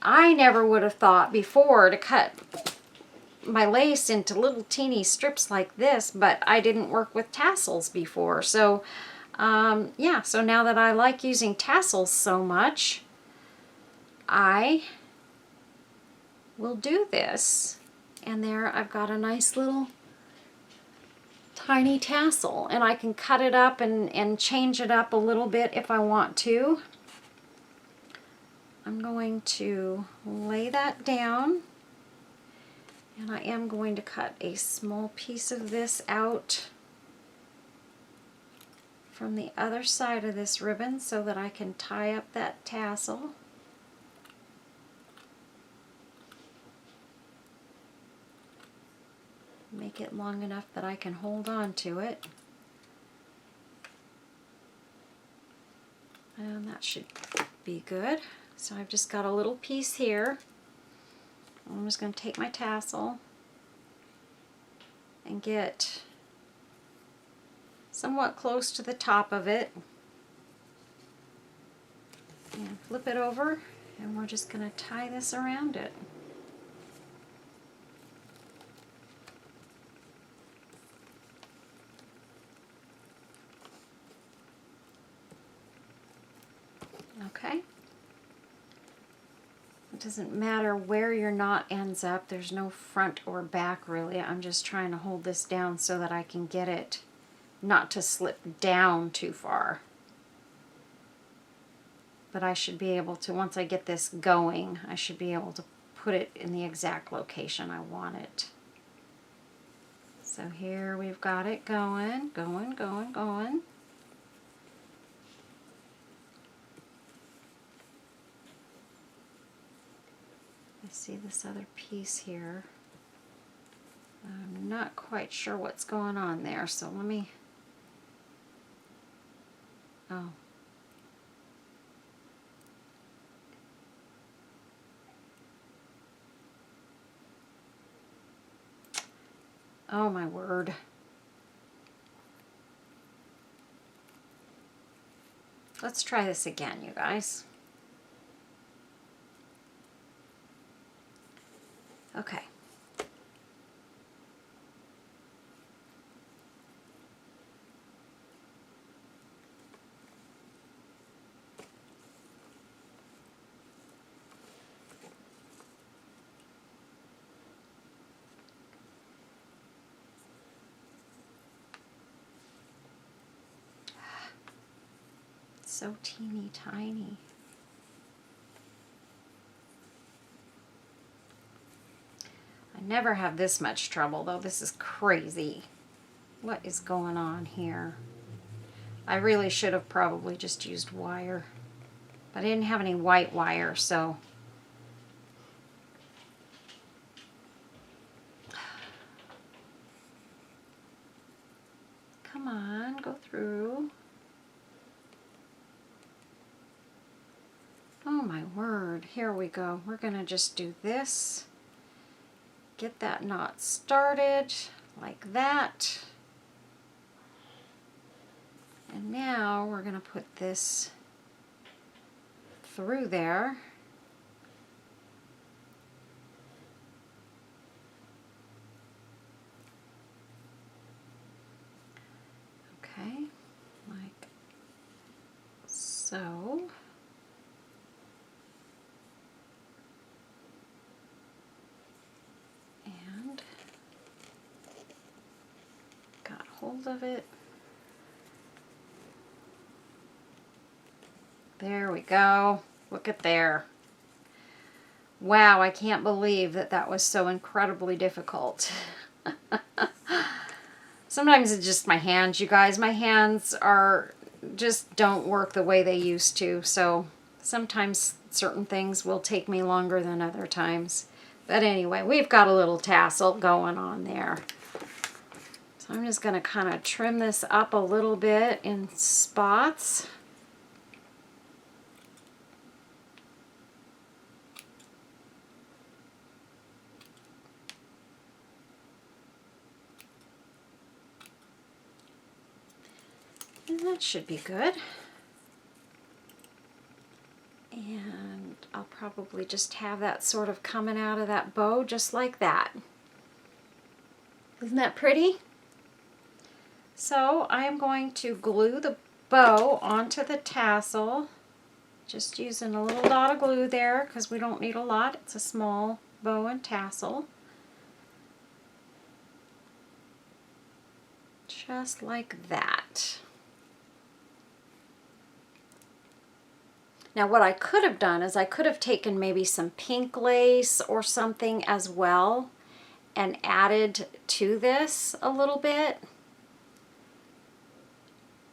I never would have thought before to cut my lace into little teeny strips like this, but I didn't work with tassels before. So Yeah, so now that I like using tassels so much, I will do this. And there I've got a nice little tiny tassel, and I can cut it up and change it up a little bit if I want to. I'm going to lay that down, and I am going to cut a small piece of this out from the other side of this ribbon so that I can tie up that tassel. Make it long enough that I can hold on to it. And that should be good. So I've just got a little piece here. I'm just going to take my tassel and get somewhat close to the top of it and flip it over, and we're just going to tie this around it. Okay. It doesn't matter where your knot ends up. There's no front or back really. I'm just trying to hold this down so that I can get it not to slip down too far. But I should be able to, once I get this going, I should be able to put it in the exact location I want it. So here we've got it going. I see this other piece here. I'm not quite sure what's going on there, so let me, oh. Oh my word. Let's try this again, you guys. Okay. So teeny tiny. I never have this much trouble though. This is crazy. What is going on here? I really should have probably just used wire, but I didn't have any white wire, so come on, go through. Oh my word, here we go. We're gonna just do this. Get that knot started like that. And now we're gonna put this through there. Okay, like so. And got hold of it. There we go. Look at there. Wow, I can't believe that that was so incredibly difficult. Sometimes it's just my hands, you guys. My hands just don't work the way they used to. So sometimes certain things will take me longer than other times. But anyway, we've got a little tassel going on there. So I'm just going to kind of trim this up a little bit in spots. And that should be good. And I'll probably just have that sort of coming out of that bow just like that. Isn't that pretty? So I am going to glue the bow onto the tassel. Just using a little dot of glue there because we don't need a lot. It's a small bow and tassel. Just like that. Now what I could have done is I could have taken maybe some pink lace or something as well and added to this a little bit.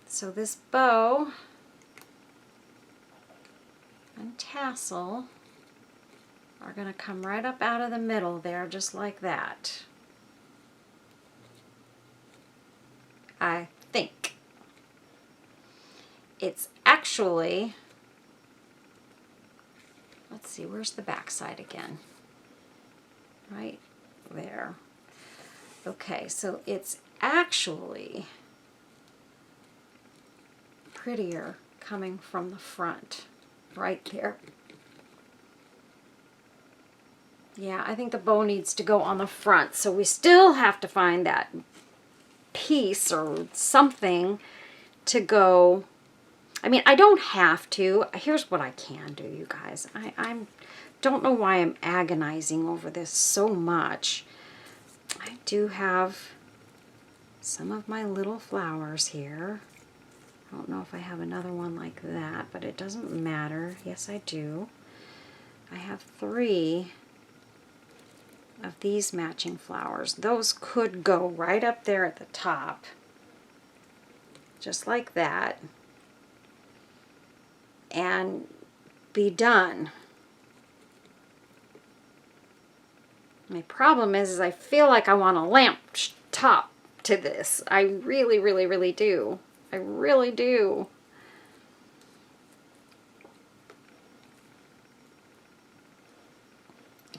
So this bow and tassel are going to come right up out of the middle there, just like that. I think. It's actually, let's see, where's the back side again? Right there. Okay, so it's actually prettier coming from the front, right there. Yeah, I think the bow needs to go on the front, so we still have to find that piece or something to go. I mean, I don't have to. Here's what I can do, you guys. I don't know why I'm agonizing over this so much. I do have some of my little flowers here. I don't know if I have another one like that, but it doesn't matter. Yes, I do. I have 3 of these matching flowers. Those could go right up there at the top, just like that, and be done. My problem is I feel like I want a lamp top to this. I really, really, really do. I really do.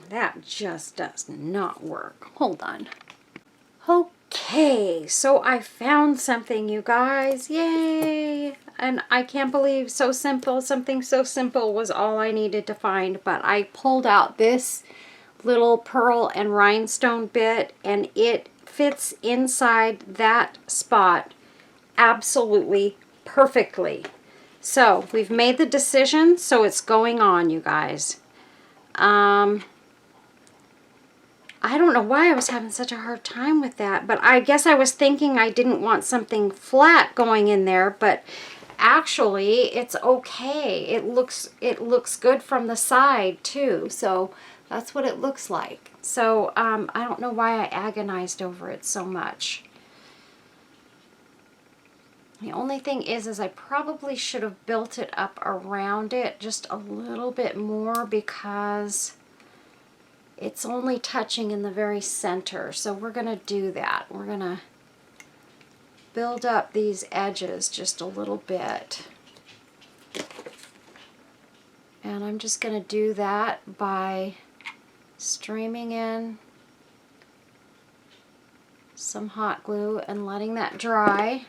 That just does not work. Hold on. Okay, so I found something, you guys. Yay! And I can't believe something so simple was all I needed to find. But I pulled out this little pearl and rhinestone bit, and it fits inside that spot absolutely perfectly. So we've made the decision, so it's going on, you guys. I don't know why I was having such a hard time with that, but I guess I was thinking I didn't want something flat going in there, but actually it's okay. It looks good from the side too, so that's what it looks like. So I don't know why I agonized over it so much. The only thing is I probably should have built it up around it just a little bit more because it's only touching in the very center. So we're going to do that. We're going to build up these edges just a little bit. And I'm just going to do that by streaming in some hot glue and letting that dry.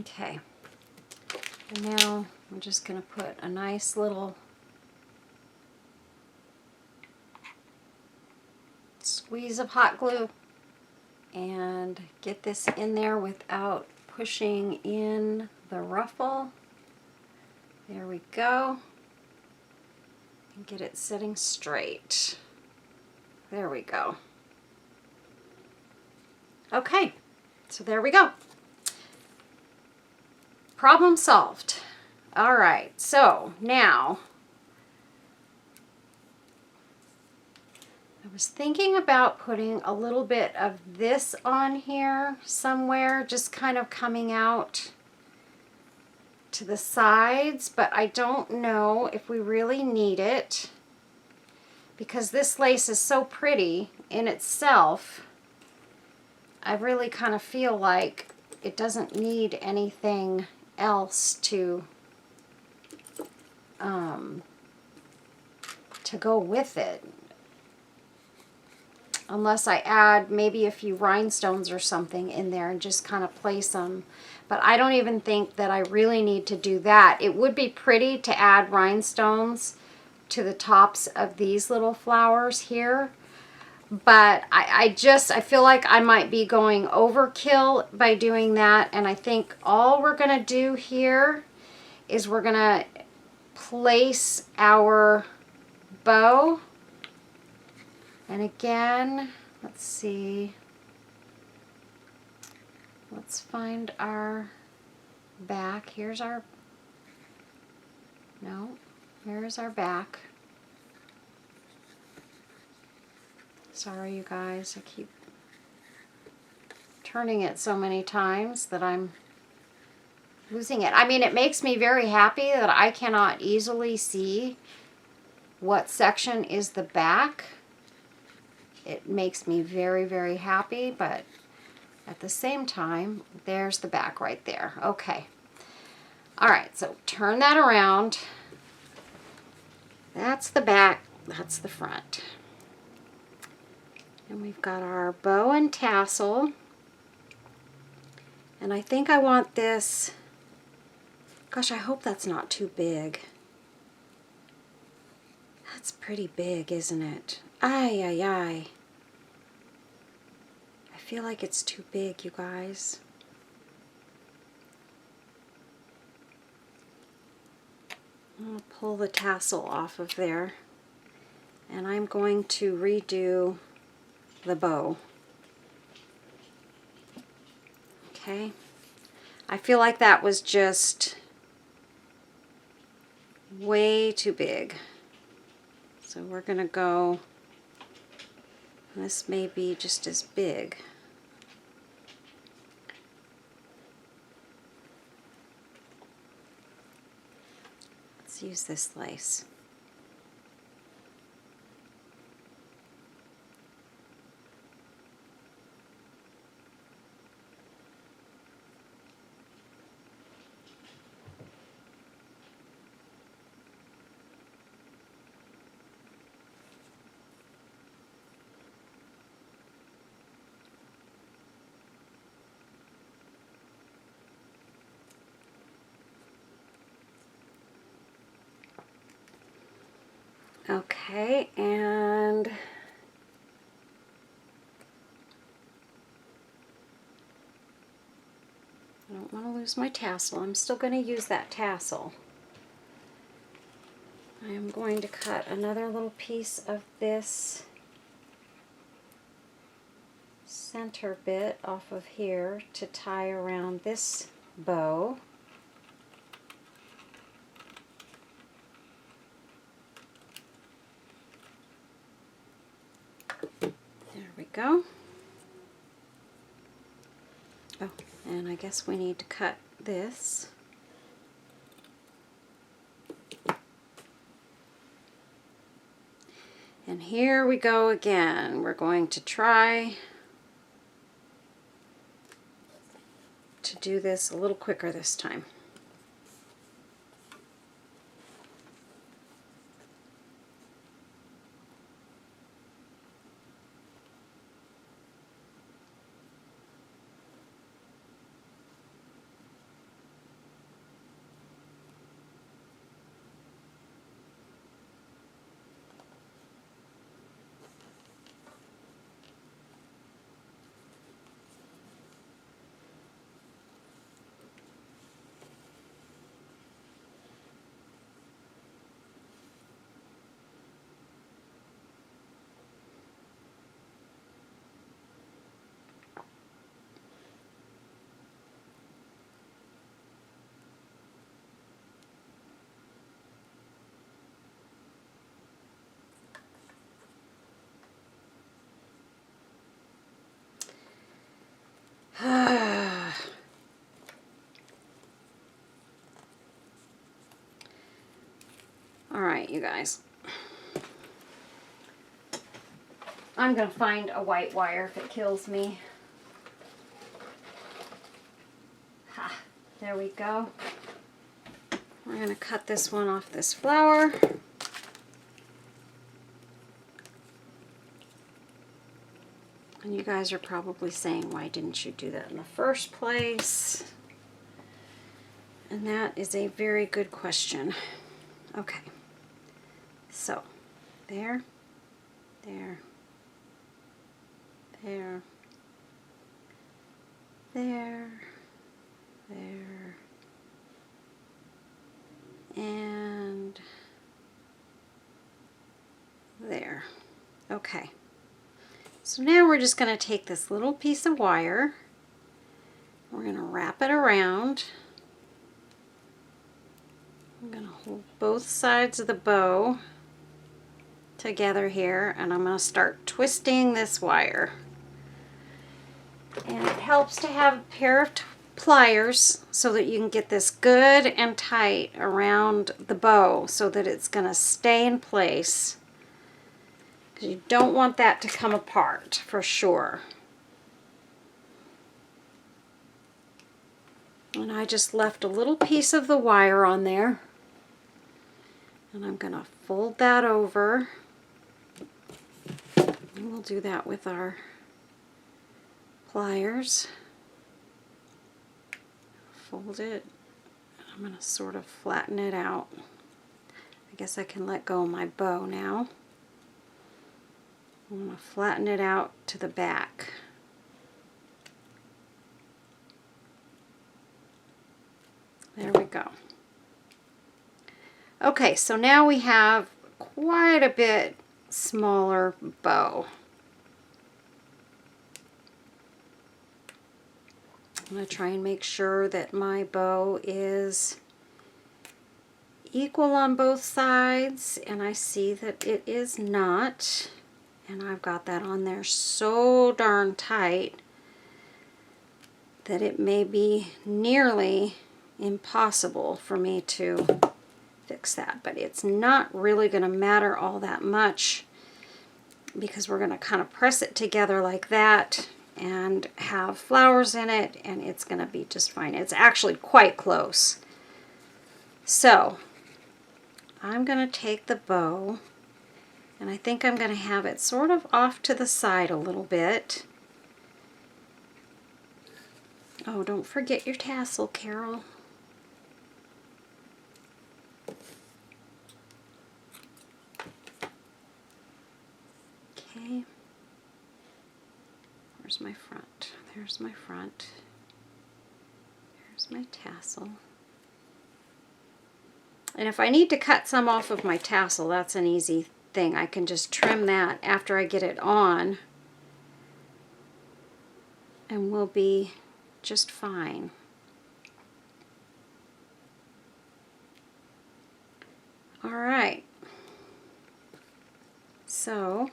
Okay, and now I'm just going to put a nice little squeeze of hot glue and get this in there without pushing in the ruffle. There we go. And get it sitting straight. There we go. Okay, so there we go. Problem solved. All right, so now I was thinking about putting a little bit of this on here somewhere, just kind of coming out to the sides, but I don't know if we really need it because this lace is so pretty in itself. I really kind of feel like it doesn't need anything else to go with it. Unless I add maybe a few rhinestones or something in there and just kind of place them. But I don't even think that I really need to do that. It would be pretty to add rhinestones to the tops of these little flowers here. But I feel like I might be going overkill by doing that. And I think all we're going to do here is we're going to place our bow. And again, let's see. Let's find our back. Here's our back. Sorry, you guys. I keep turning it so many times that I'm losing it. I mean, it makes me very happy that I cannot easily see what section is the back. It makes me very, very happy, but at the same time, there's the back right there. Okay. All right, so turn that around. That's the back, that's the front. And we've got our bow and tassel. And I think I want this, gosh, I hope that's not too big. That's pretty big, isn't it? Ay, ay, ay. I feel like it's too big, you guys. I'll pull the tassel off of there. And I'm going to redo the bow. Okay. I feel like that was just way too big. So we're going to go, this may be just as big. Let's use this lace. Okay, and I don't want to lose my tassel. I'm still going to use that tassel. I am going to cut another little piece of this center bit off of here to tie around this bow. There we go. Oh, and I guess we need to cut this. And here we go again. We're going to try to do this a little quicker this time. you guys. I'm going to find a white wire if it kills me. Ha, there we go. We're going to cut this one off this flower. And you guys are probably saying, why didn't you do that in the first place? And that is a very good question. Okay. So, there, there, there, there, there, and there. Okay. So now we're just going to take this little piece of wire, we're going to wrap it around. I'm going to hold both sides of the bow together here, and I'm going to start twisting this wire. And it helps to have a pair of pliers so that you can get this good and tight around the bow so that it's going to stay in place. Because you don't want that to come apart for sure. And I just left a little piece of the wire on there. And I'm going to fold that over. And we'll do that with our pliers. Fold it. I'm going to sort of flatten it out. I guess I can let go of my bow now. I'm going to flatten it out to the back. There we go. Okay, so now we have quite a bit smaller bow. I'm going to try and make sure that my bow is equal on both sides, and I see that it is not, and I've got that on there so darn tight that it may be nearly impossible for me to fix that, but it's not really going to matter all that much because we're going to kind of press it together like that and have flowers in it, and it's going to be just fine. It's actually quite close. So I'm going to take the bow, and I think I'm going to have it sort of off to the side a little bit. Oh, don't forget your tassel, Carol. Okay. Where's my front? There's my front. There's my tassel. And if I need to cut some off of my tassel, that's an easy thing. I can just trim that after I get it on, and we'll be just fine. All right. So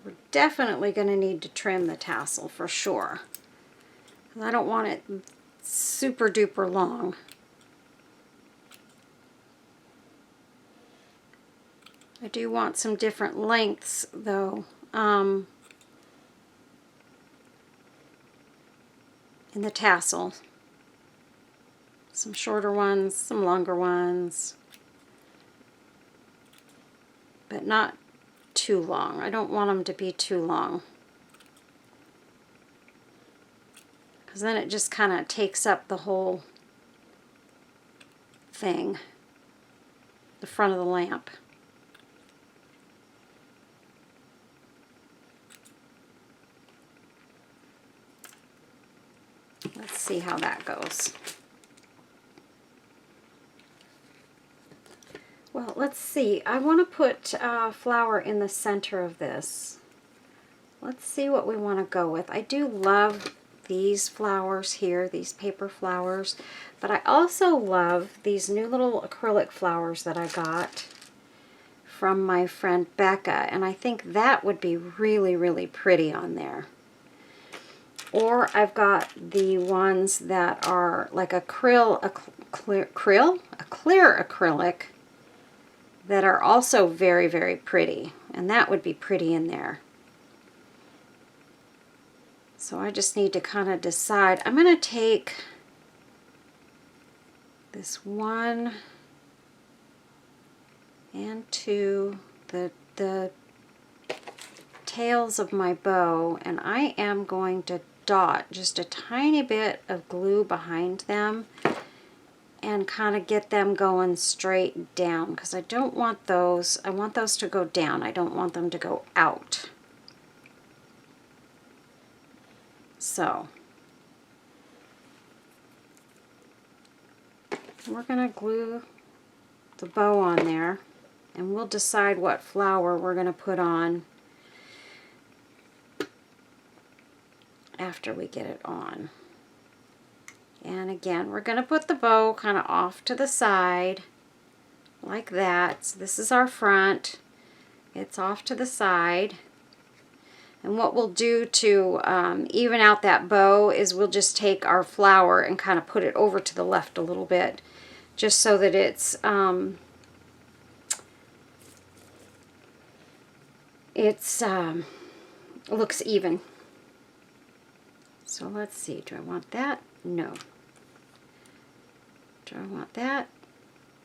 we're definitely going to need to trim the tassel for sure. I don't want it super duper long. I do want some different lengths though. In the tassel. Some shorter ones, some longer ones. But not too long. I don't want them to be too long. Because then it just kind of takes up the whole thing. The front of the lamp. Let's see how that goes. Well, let's see. I want to put a flower in the center of this. Let's see what we want to go with. I do love these flowers here, these paper flowers, but I also love these new little acrylic flowers that I got from my friend Becca, and I think that would be really, really pretty on there. Or I've got the ones that are like a clear acrylic, that are also very, very pretty. And that would be pretty in there. So I just need to kind of decide. I'm going to take this 1 and 2, the tails of my bow, and I am going to dot just a tiny bit of glue behind them and kind of get them going straight down, because I don't want those, I want those to go down. I don't want them to go out. So we're going to glue the bow on there, and we'll decide what flower we're going to put on after we get it on. And again, we're going to put the bow kind of off to the side like that. So this is our front. It's off to the side. And what we'll do to even out that bow is we'll just take our flower and kind of put it over to the left a little bit, just so that it's looks even. So let's see, do I want that? No. Do I want that?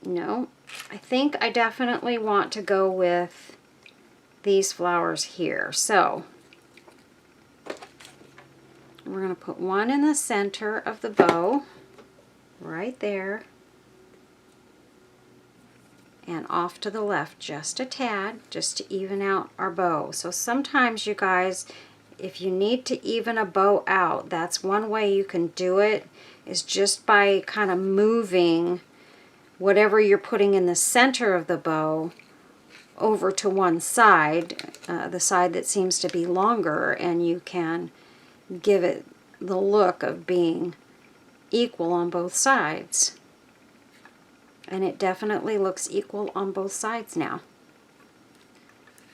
No. I think I definitely want to go with these flowers here. So we're going to put one in the center of the bow, right there, and off to the left just a tad, just to even out our bow. So sometimes, you guys, if you need to even a bow out, that's one way you can do it, is just by kind of moving whatever you're putting in the center of the bow over to one side, the side that seems to be longer, and you can give it the look of being equal on both sides. And it definitely looks equal on both sides now.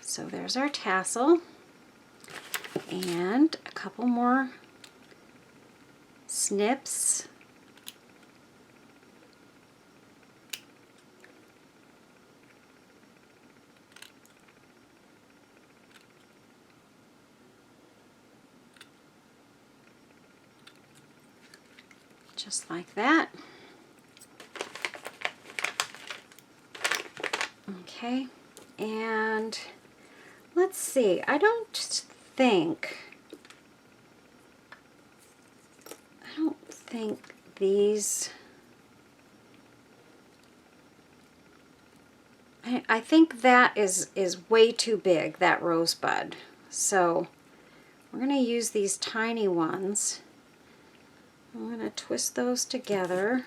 So there's our tassel. And a couple more snips. Just like that. Okay, and let's see, I don't think these, I think that is way too big, that rosebud. So we're going to use these tiny ones. I'm going to twist those together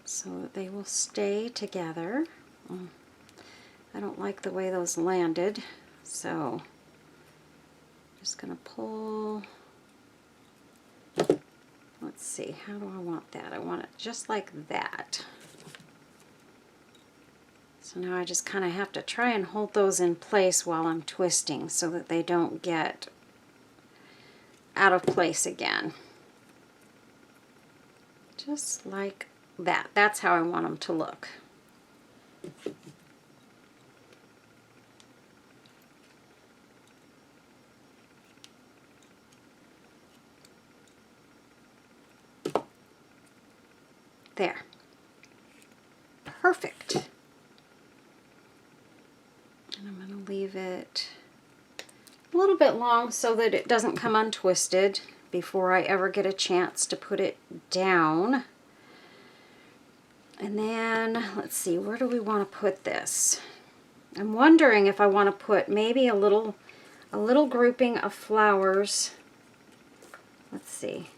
so that they will stay together. I don't like the way those landed, so I'm just going to pull. Let's see, how do I want that? I want it just like that. So now I just kind of have to try and hold those in place while I'm twisting so that they don't get out of place again. Just like that. That's how I want them to look. There. Perfect. And I'm going to leave it a little bit long so that it doesn't come untwisted before I ever get a chance to put it down. And then, let's see, where do we want to put this? I'm wondering if I want to put maybe a little grouping of flowers. Let's see.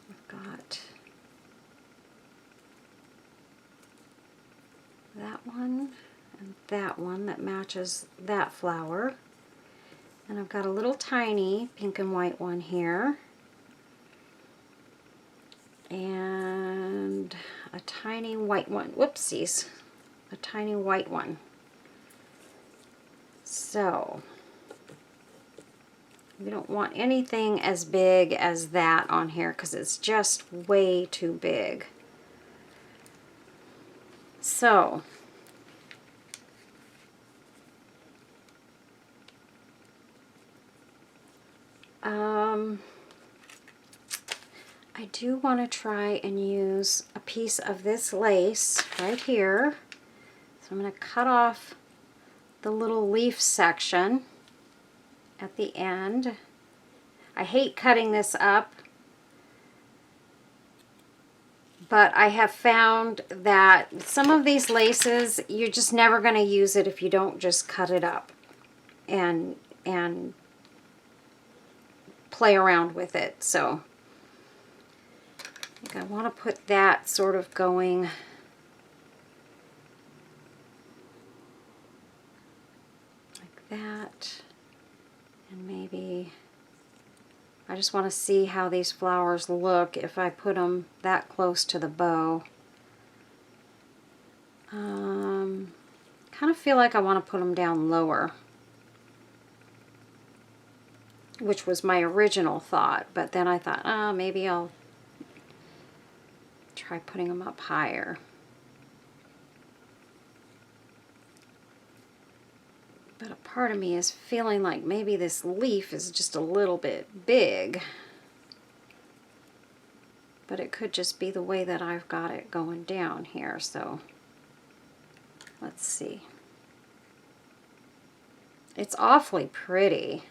I've got that one and that one that matches that flower. And I've got a little tiny pink and white one here. And a tiny white one. Whoopsies. A tiny white one. So We don't want anything as big as that on here because it's just way too big. So, I do want to try and use a piece of this lace right here. So I'm going to cut off the little leaf section at the end. I hate cutting this up, but I have found that some of these laces, you're just never going to use it if you don't just cut it up and play around with it. So I think I want to put that sort of going like that, and maybe I just want to see how these flowers look if I put them that close to the bow. Kind of feel like I want to put them down lower, which was my original thought, but then I thought, maybe I'll try putting them up higher. But a part of me is feeling like maybe this leaf is just a little bit big. But it could just be the way that I've got it going down here, so let's see. It's awfully pretty.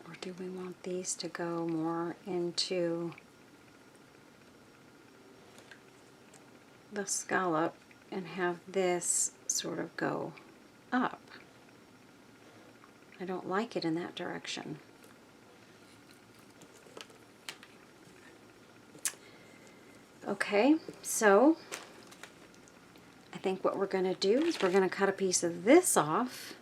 Or do we want these to go more into the scallop and have this sort of go up? I don't like it in that direction. Okay, so I think what we're going to do is we're going to cut a piece of this off.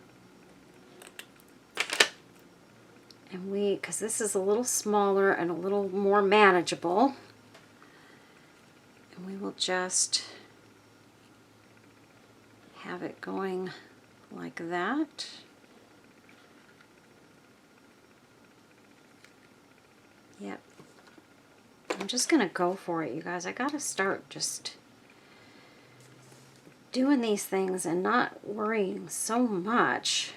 And because this is a little smaller and a little more manageable, and we will just have it going like that. Yep. I'm just going to go for it, you guys. I got to start just doing these things and not worrying so much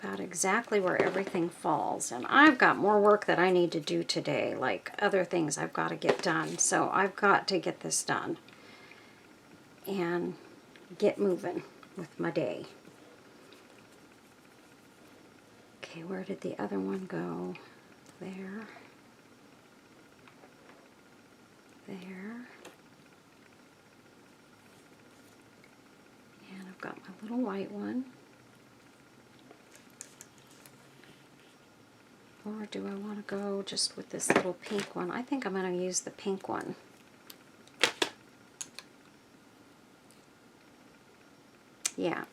about exactly where everything falls. And I've got more work that I need to do today, like other things I've got to get done. So I've got to get this done and get moving with my day. Okay, where did the other one go? There. There. And I've got my little white one. Or do I want to go just with this little pink one? I think I'm going to use the pink one. Yeah.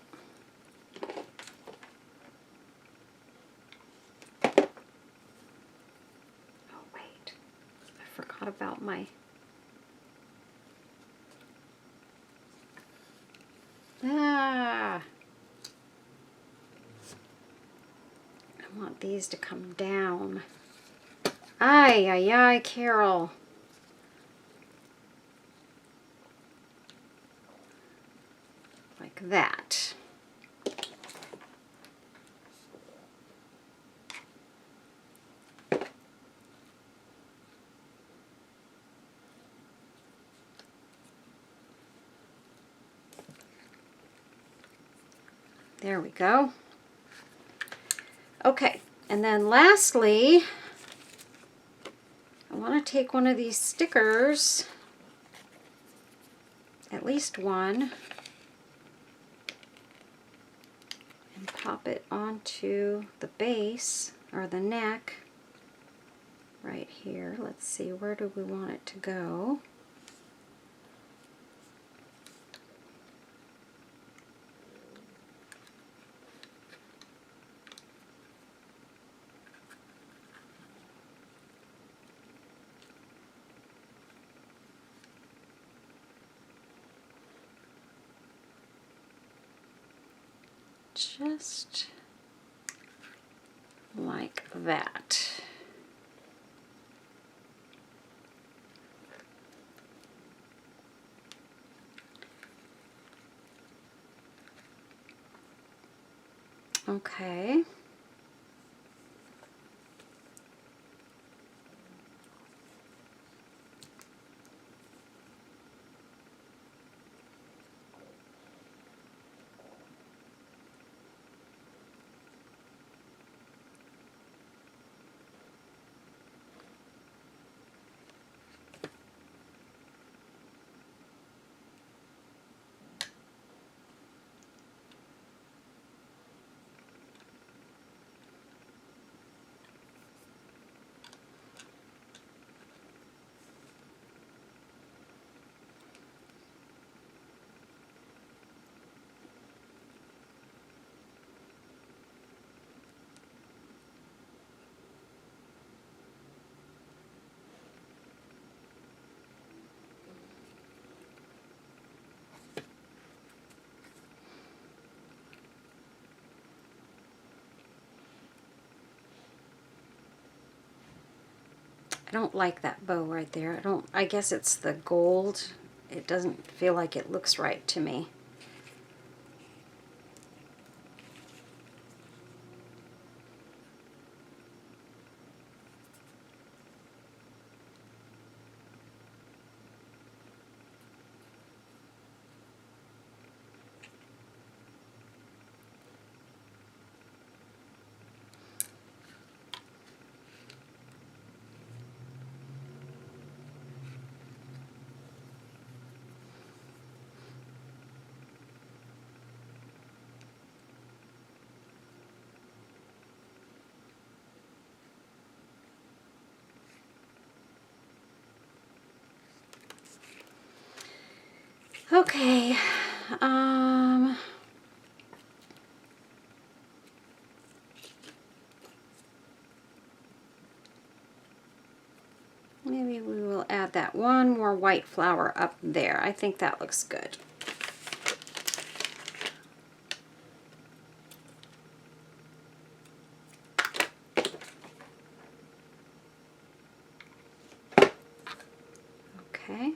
Oh, wait. I forgot about my... I want these to come down. Ay, ay, ay, Carol. Like that. There we go. Okay, and then lastly, I want to take one of these stickers, at least one, and pop it onto the base, or the neck, right here. Let's see, where do we want it to go? just like that. Okay. I don't like that bow right there. I guess it's the gold. It doesn't feel like it looks right to me. Okay, maybe we will add that one more white flower up there. I think that looks good. Okay,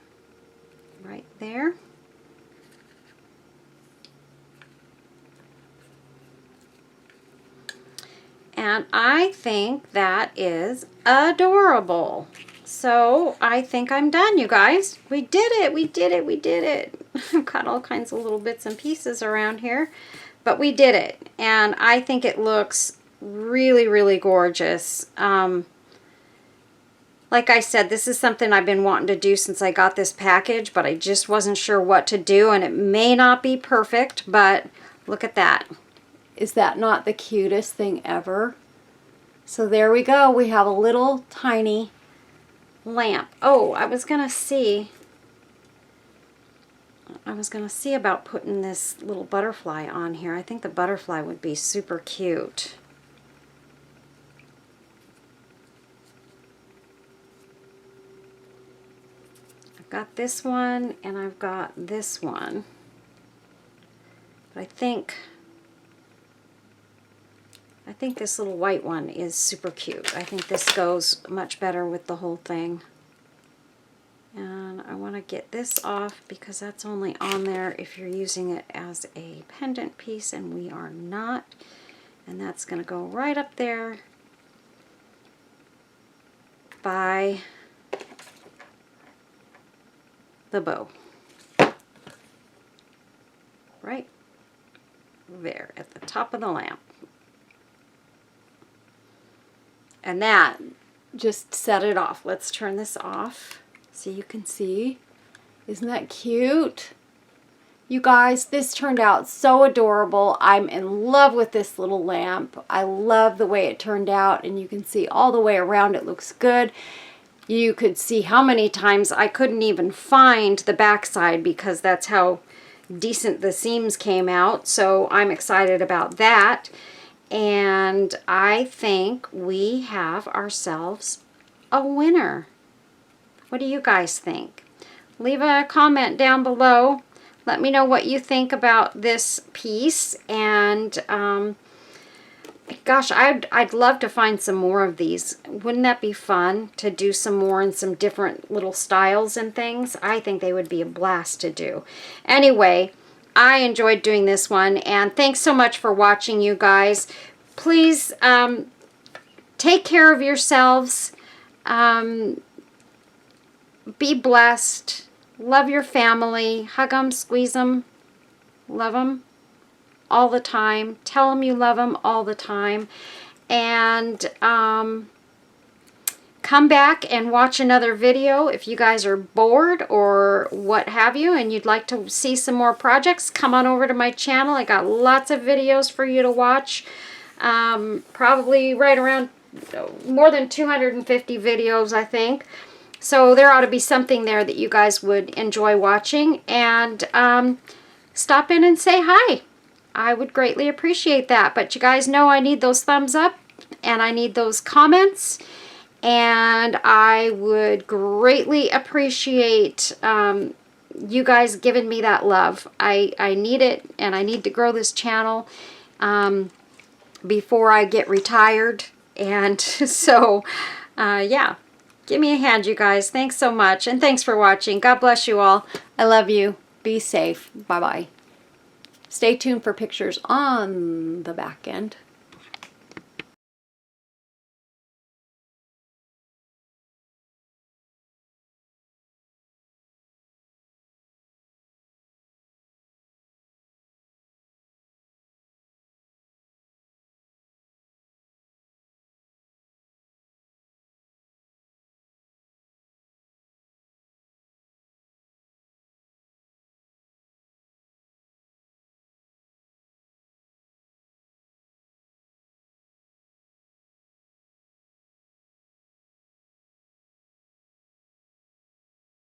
right there. And I think that is adorable. So I think I'm done, you guys. We did it, we did it, we did it. I've got all kinds of little bits and pieces around here, but we did it. And I think it looks really, really gorgeous. Like I said, this is something I've been wanting to do since I got this package, but I just wasn't sure what to do, and it may not be perfect, but look at that. Is that not the cutest thing ever? So there we go. We have a little tiny lamp. Oh, I was gonna see about putting this little butterfly on here. I think the butterfly would be super cute. I've got this one and I've got this one. But I think this little white one is super cute. I think this goes much better with the whole thing. And I want to get this off because that's only on there if you're using it as a pendant piece, and we are not. And that's going to go right up there by the bow. Right there at the top of the lamp. And that just set it off. Let's turn this off so you can see. Isn't that cute? You guys, this turned out so adorable. I'm in love with this little lamp. I love the way it turned out, and you can see all the way around it looks good. You could see how many times I couldn't even find the backside because that's how decent the seams came out. So I'm excited about that. And I think we have ourselves a winner. What do you guys think? Leave a comment down below. Let me know what you think about this piece. And gosh, I'd love to find some more of these. Wouldn't that be fun to do some more in some different little styles and things? I think they would be a blast to do. Anyway, I enjoyed doing this one, and thanks so much for watching, you guys. Please take care of yourselves. Be blessed. Love your family. Hug them, squeeze them, love them all the time. Tell them you love them all the time. And come back and watch another video. If you guys are bored or what have you and you'd like to see some more projects, come on over to my channel. I got lots of videos for you to watch. Probably right around more than 250 videos, I think. So there ought to be something there that you guys would enjoy watching. And stop in and say hi. I would greatly appreciate that. But you guys know I need those thumbs up and I need those comments. And I would greatly appreciate you guys giving me that love. I need it, and I need to grow this channel before I get retired. And so, yeah. Give me a hand, you guys. Thanks so much. And thanks for watching. God bless you all. I love you. Be safe. Bye-bye. Stay tuned for pictures on the back end.